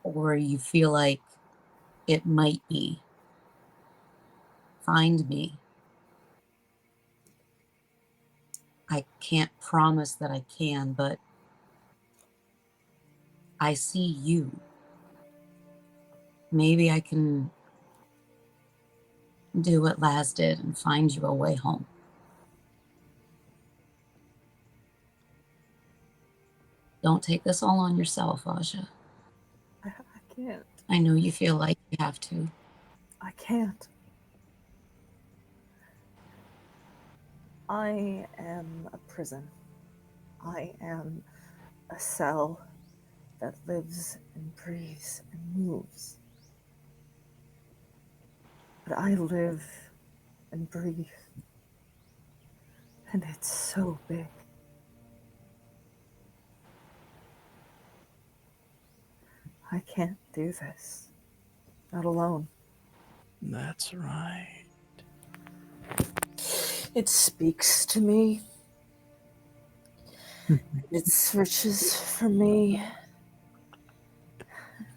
or you feel like it might be, find me. I can't promise that I can, but I see you. Maybe I can do what Laz did and find you a way home. Don't take this all on yourself, Aja. I can't. I know you feel like you have to. I can't. I am a prison. I am a cell that lives and breathes and moves. But I live and breathe. And it's so big. I can't do this. Not alone. That's right. It speaks to me. It searches for me.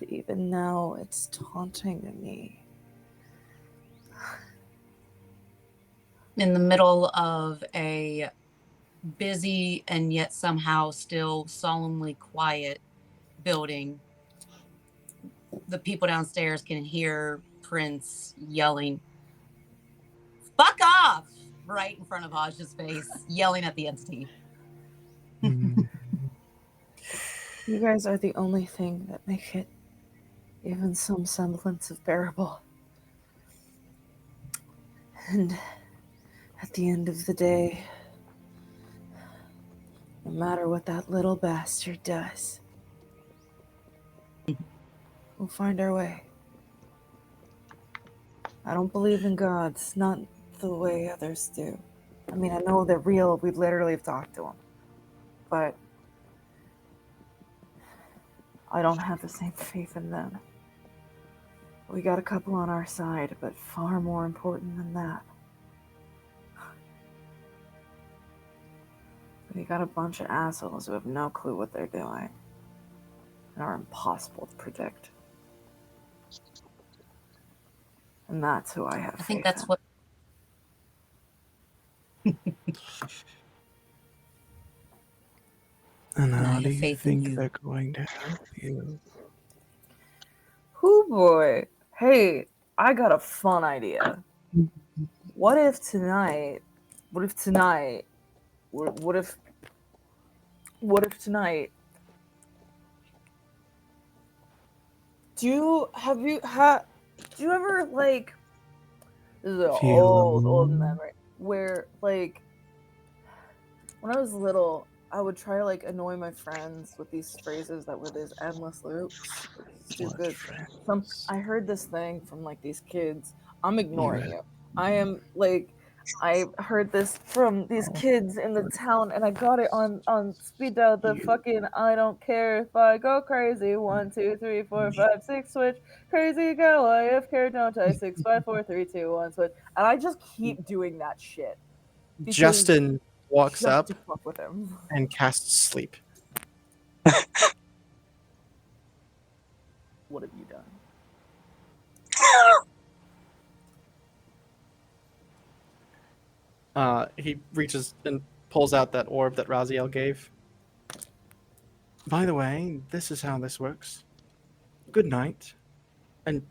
Even now, it's taunting me. In the middle of a busy and yet somehow still solemnly quiet building, the people downstairs can hear Prince yelling, "Fuck off!" right in front of Aja's face, yelling at the entity. You guys are the only thing that make it even some semblance of bearable. And at the end of the day, no matter what that little bastard does, we'll find our way. I don't believe in gods, not the way others do. I mean, I know they're real. We literally have talked to them. But I don't have the same faith in them. We got a couple on our side, but far more important than that, we got a bunch of assholes who have no clue what they're doing and are impossible to predict. And that's who I have I think faith that's in. what. And I how have do you faith in think you. they're going to help you? Hoo boy. Hey, I got a fun idea. What if tonight, what if tonight, do you ever, like, this is an Feel old alone? memory, where, like, when I was little, I would try to, like, annoy my friends with these phrases that were these endless loops. What Stupid. friends? I heard this thing from, like, these kids. I'm You ignoring had you. I heard this from these kids in the town, and I got it on speed dial. The you. fucking I don't care if I go crazy. 1, 2, 3, 4, 5, 6 switch. Crazy go AFK, don't I? 6, 5, 4, 3, 2, 1 switch. And I just keep doing that shit because Justin walks just up to fuck with him. and casts sleep. What have you done? He reaches and pulls out that orb that Raziel gave. By the way, this is how this works. Good night. And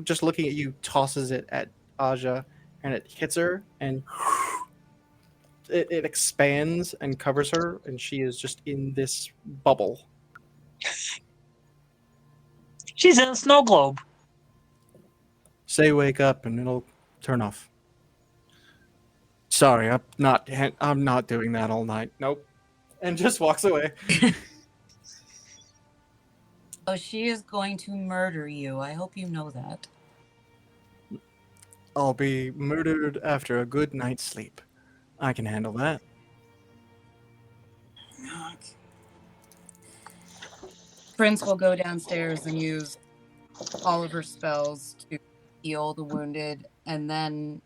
just looking at you, tosses it at Aja, and it hits her, and it expands and covers her, and she is just in this bubble. She's in a snow globe. Say wake up, and it'll turn off. Sorry, I'm not doing that all night. Nope. And just walks away. Oh, she is going to murder you. I hope you know that. I'll be murdered after a good night's sleep. I can handle that. Prince will go downstairs and use all of her spells to heal the wounded and then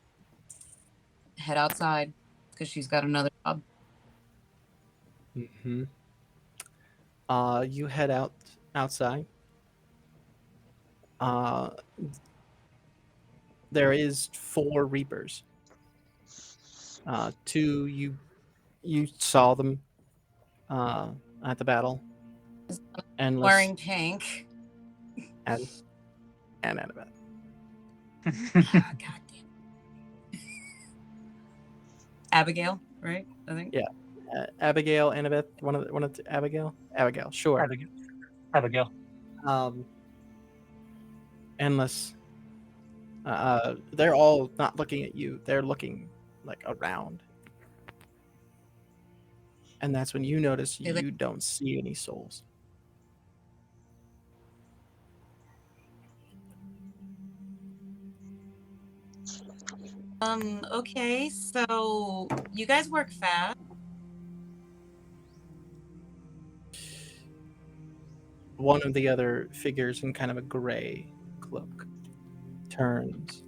head outside because she's got another job. Mm-hmm. You head outside. There is 4 Reapers. 2 you saw them at the battle. Endless Wearing pink. and Annabeth. God damn. Abigail, right? I think. Yeah. Abigail, Annabeth, one of the Abigail? Abigail, sure. Abigail. Endless. They're all not looking at you. They're looking like around. And that's when you notice you don't see any souls. Okay, so you guys work fast. One of the other figures in kind of a gray cloak turns.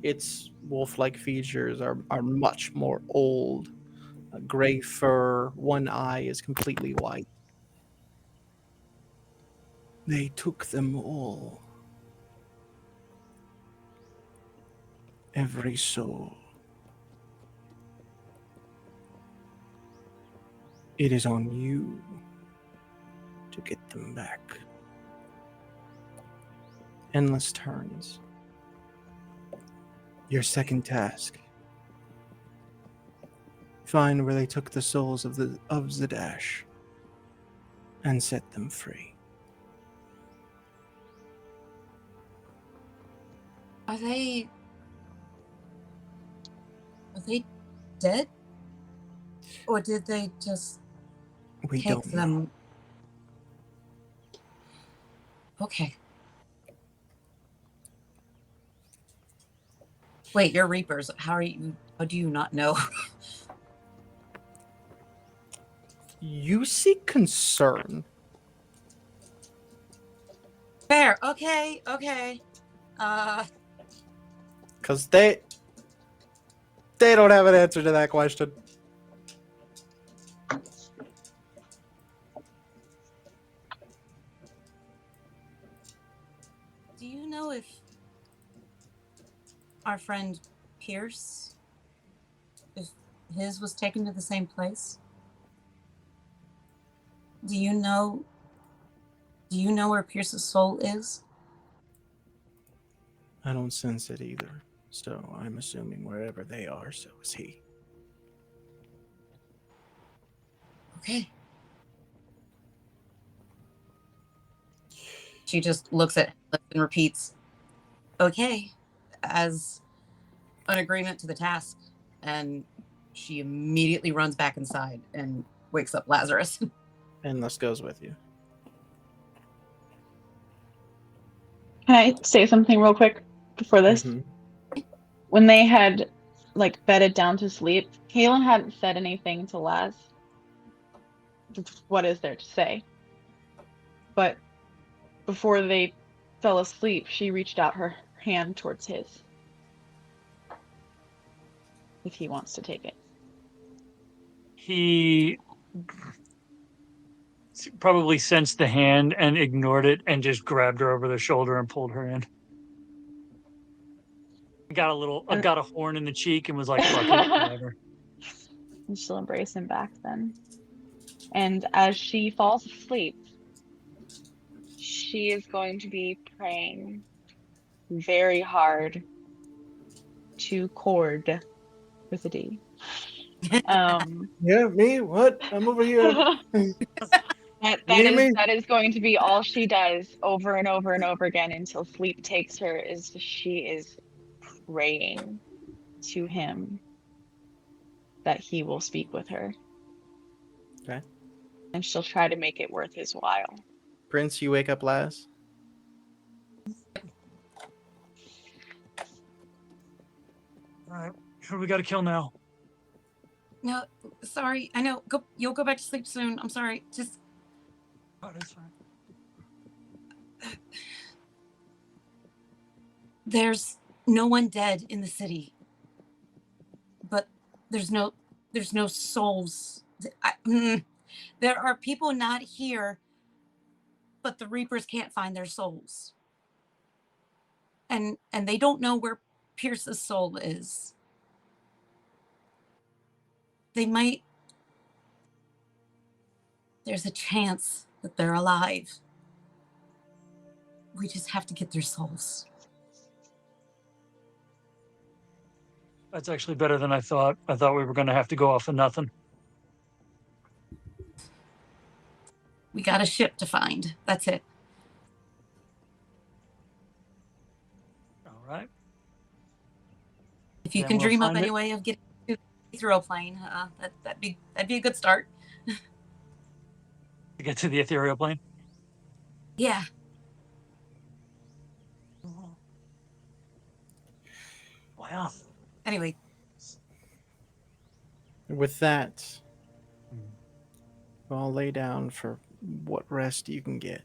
Its wolf-like features are much more old. Gray fur, one eye is completely white. They took them all. Every soul. It is on you to get them back. Endless turns. Your second task. Find where they took the souls of Zadash and set them free. Are they dead? Or did they just We take don't know. them? Okay. Wait, you're Reapers. How do you not know? You see concern. Fair. Okay. Because they don't have an answer to that question. Do you know if our friend Pierce, if his was taken to the same place? Do you know where Pierce's soul is? I don't sense it either. So I'm assuming wherever they are, so is he. Okay. She just looks at Helen and repeats, okay, as an agreement to the task. And she immediately runs back inside and wakes up Lazarus. And this goes with you. Can I say something real quick before this? Mhm. When they had like bedded down to sleep, Kaylin hadn't said anything to Laz. What is there to say? But before they fell asleep, she reached out her hand towards his. If he wants to take it. He probably sensed the hand and ignored it and just grabbed her over the shoulder and pulled her in. Got a horn in the cheek and was like, fuck it, whatever. And she'll embrace him back then. And as she falls asleep, she is going to be praying very hard to Cord with a D. Yeah, me? What? I'm over here. That is going to be all she does over and over and over again until sleep takes her, is she is praying to him that he will speak with her. Okay. And she'll try to make it worth his while. Prince, you wake up Laz. All right, who do we got to kill now? No, sorry. I know. You'll go back to sleep soon. I'm sorry. Just. Oh, that's fine. There's no one dead in the city, but there's no souls. There are people not here, but the Reapers can't find their souls, and they don't know where Pierce's soul is. They might. There's a chance that they're alive. We just have to get their souls. That's actually better than I thought. I thought we were going to have to go off of nothing. We got a ship to find. That's it. All right. If you Then can we'll dream up find any it. way of getting to the ethereal plane, that'd be a good start. To get to the ethereal plane. Yeah. Wow. Anyway, With that, I'll lay down for what rest you can get.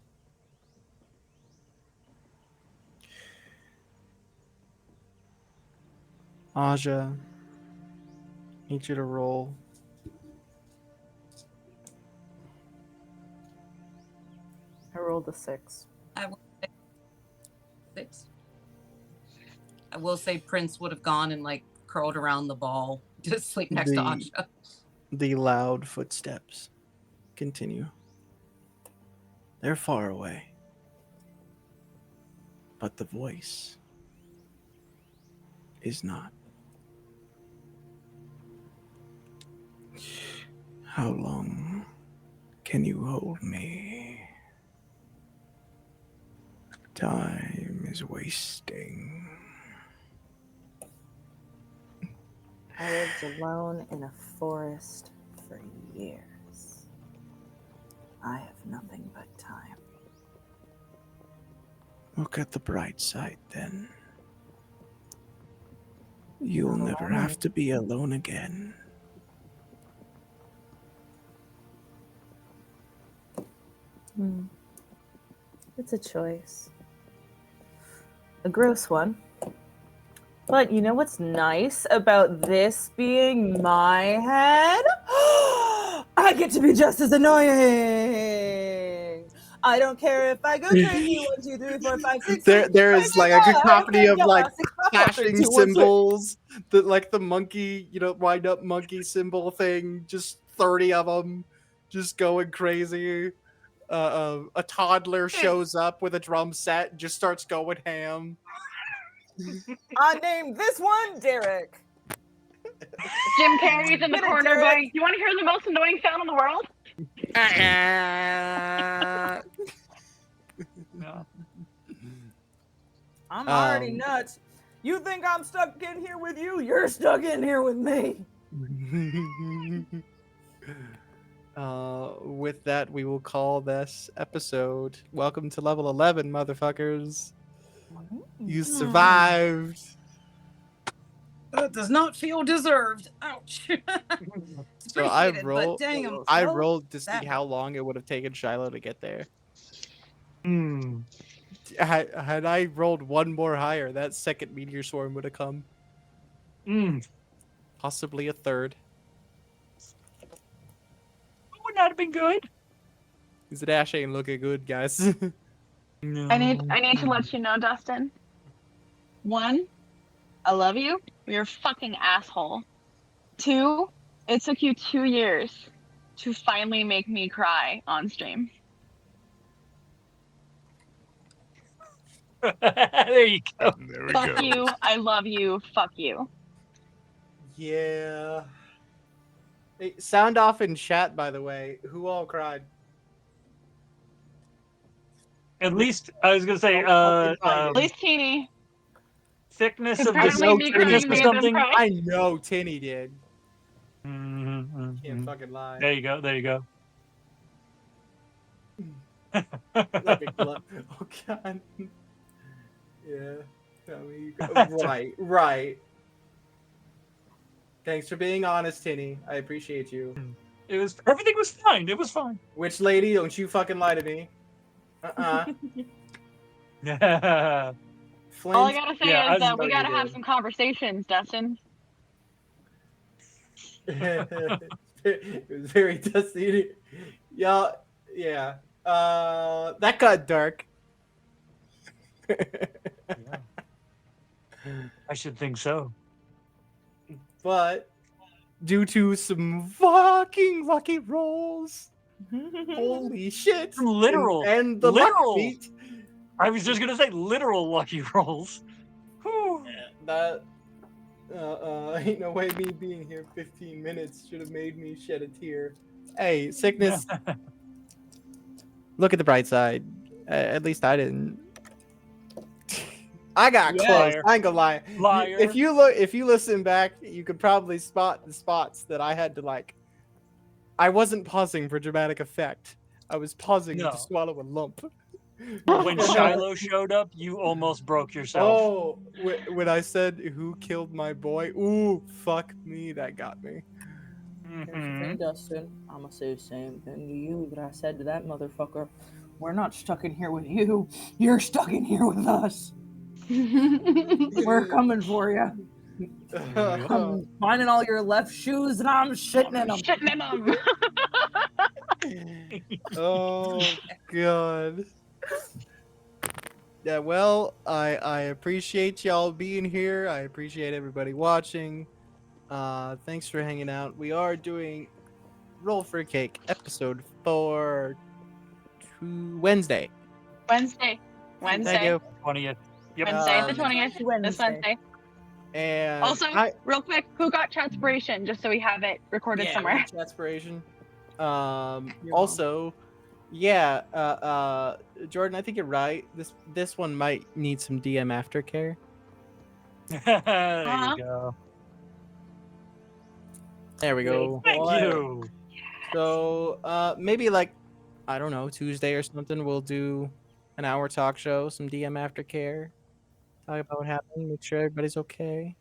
Aja, need you to roll. I rolled a 6. I will say 6. I will say Prince would have gone and like curled around the ball to sleep next to Asha. The loud footsteps continue. They're far away, but the voice is not. How long can you hold me? Time is wasting. I lived alone in a forest for years. I have nothing but time. Look at the bright side, then. You'll Not never alone. have to be alone again. It's a choice. A gross one. But you know what's nice about this being my head? I get to be just as annoying. I don't care if I go crazy. 1, 2, 3, 4, 5, 6. There is like a cacophony of like flashing 2, 1, 6. symbols, the monkey, wind up monkey symbol thing, just 30 of them, just going crazy. A toddler shows up with a drum set and just starts going ham. I named this one Derek. Jim Carrey's in the Get it, corner Derek. going, "You want to hear the most annoying sound in the world?" No. I'm already nuts. You think I'm stuck in here with you? You're stuck in here with me. With that, we will call this episode. Welcome to level 11, motherfuckers. You survived. That does not feel deserved. Ouch. So I Appreciated, but rolled. damn, I well, rolled to see that- how long it would have taken Shiloh to get there. Hmm. Had I rolled one more higher, that second meteor swarm would have come. Possibly a third. Would not have been good. Because the dash ain't looking good, guys. No. I need to let you know, Dustin. 1, I love you. You're a fucking asshole. 2, it took you 2 years to finally make me cry on stream. There you go. There we Fuck go. you. I love you. Fuck you. Yeah. Hey, sound off in chat, by the way. Who all cried? At least I was gonna say, At least Teeny. thickness Because of the apparently me thickness crying or made them something. cry. I know Tinny did. Mhm, Can't mhm. fucking lie. There you go. There you go. Like a glove. Oh god. Yeah. I mean, right. Thanks for being honest, Tinny. I appreciate you. Everything was fine. It was fine. Which lady? Don't you fucking lie to me. Flint. All I gotta say Yeah, I is that we know gotta you have did. some conversations, Dustin. It was very dusty. Yeah. That got dark. I should think so. But due to some fucking lucky rolls, holy shit! Literal. and the literal. luck feat. I was just gonna say literal lucky rolls. Whew. That ain't no way me being here 15 minutes should have made me shed a tear. Hey, sickness. Look at the bright side. At least I didn't. I got Yeah. close. Liar. I ain't gonna lie. Liar. If you listen back, you could probably spot the spots that I had to like. I wasn't pausing for dramatic effect. I was pausing No. to swallow a lump. When Shiloh showed up, you almost broke yourself. Oh, when I said who killed my boy, ooh, fuck me, that got me. Here's the Mhm. thing, Dustin. I'm gonna say the same thing to you that I said to that motherfucker. We're not stuck in here with you. You're stuck in here with us. We're coming for you. I'm finding all your left shoes and I'm shitting in them. Shitting in them. Oh god. Yeah, well, I appreciate y'all being here. I appreciate everybody watching. Thanks for hanging out. We are doing Roll for Cake episode for Wednesday. Wednesday. Thank Wednesday. you. 20th. Yep. Wednesday the Um, 20th. This Wednesday. And Also, real quick, who got Chatspiration? Just so we have it recorded somewhere. Aspiration. Your Also, yeah, Jordan, I think you're right. This one might need some DM aftercare. There you go. There we go. Thank Boy. you. So maybe like I don't know, Tuesday or something, we'll do an hour talk show, some DM aftercare. Talk about what happened, make sure everybody's okay.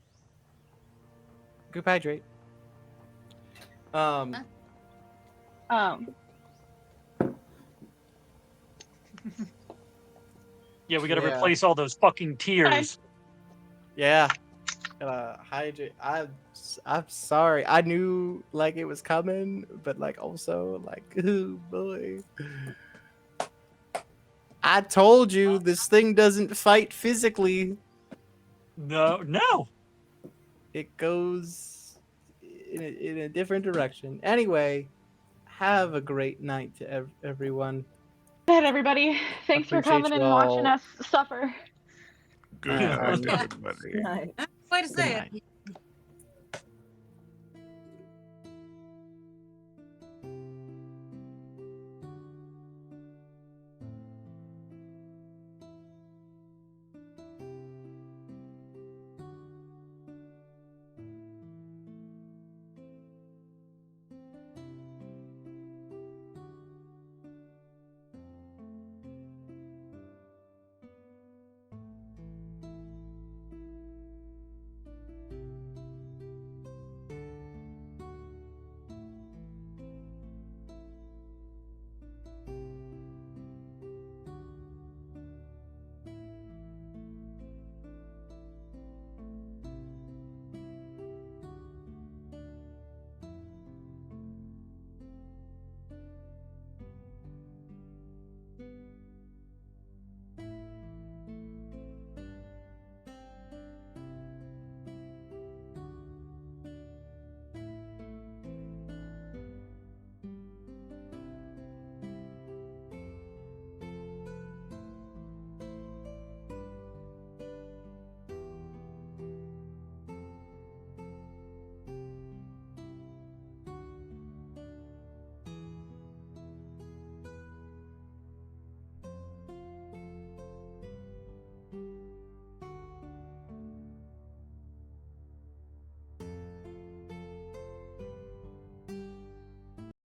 Group hydrate. Um, Yeah, we got to Yeah. replace all those fucking tears. Yeah. Hydrate. I'm sorry. I knew like it was coming, but like also like oh boy. I told you this thing doesn't fight physically. No. It goes in a different direction. Anyway, have a great night to everyone. good, everybody. Thanks for appreciate coming you and watching all. us suffer. Good Um, night, everybody. Night. Way to Good say night. it.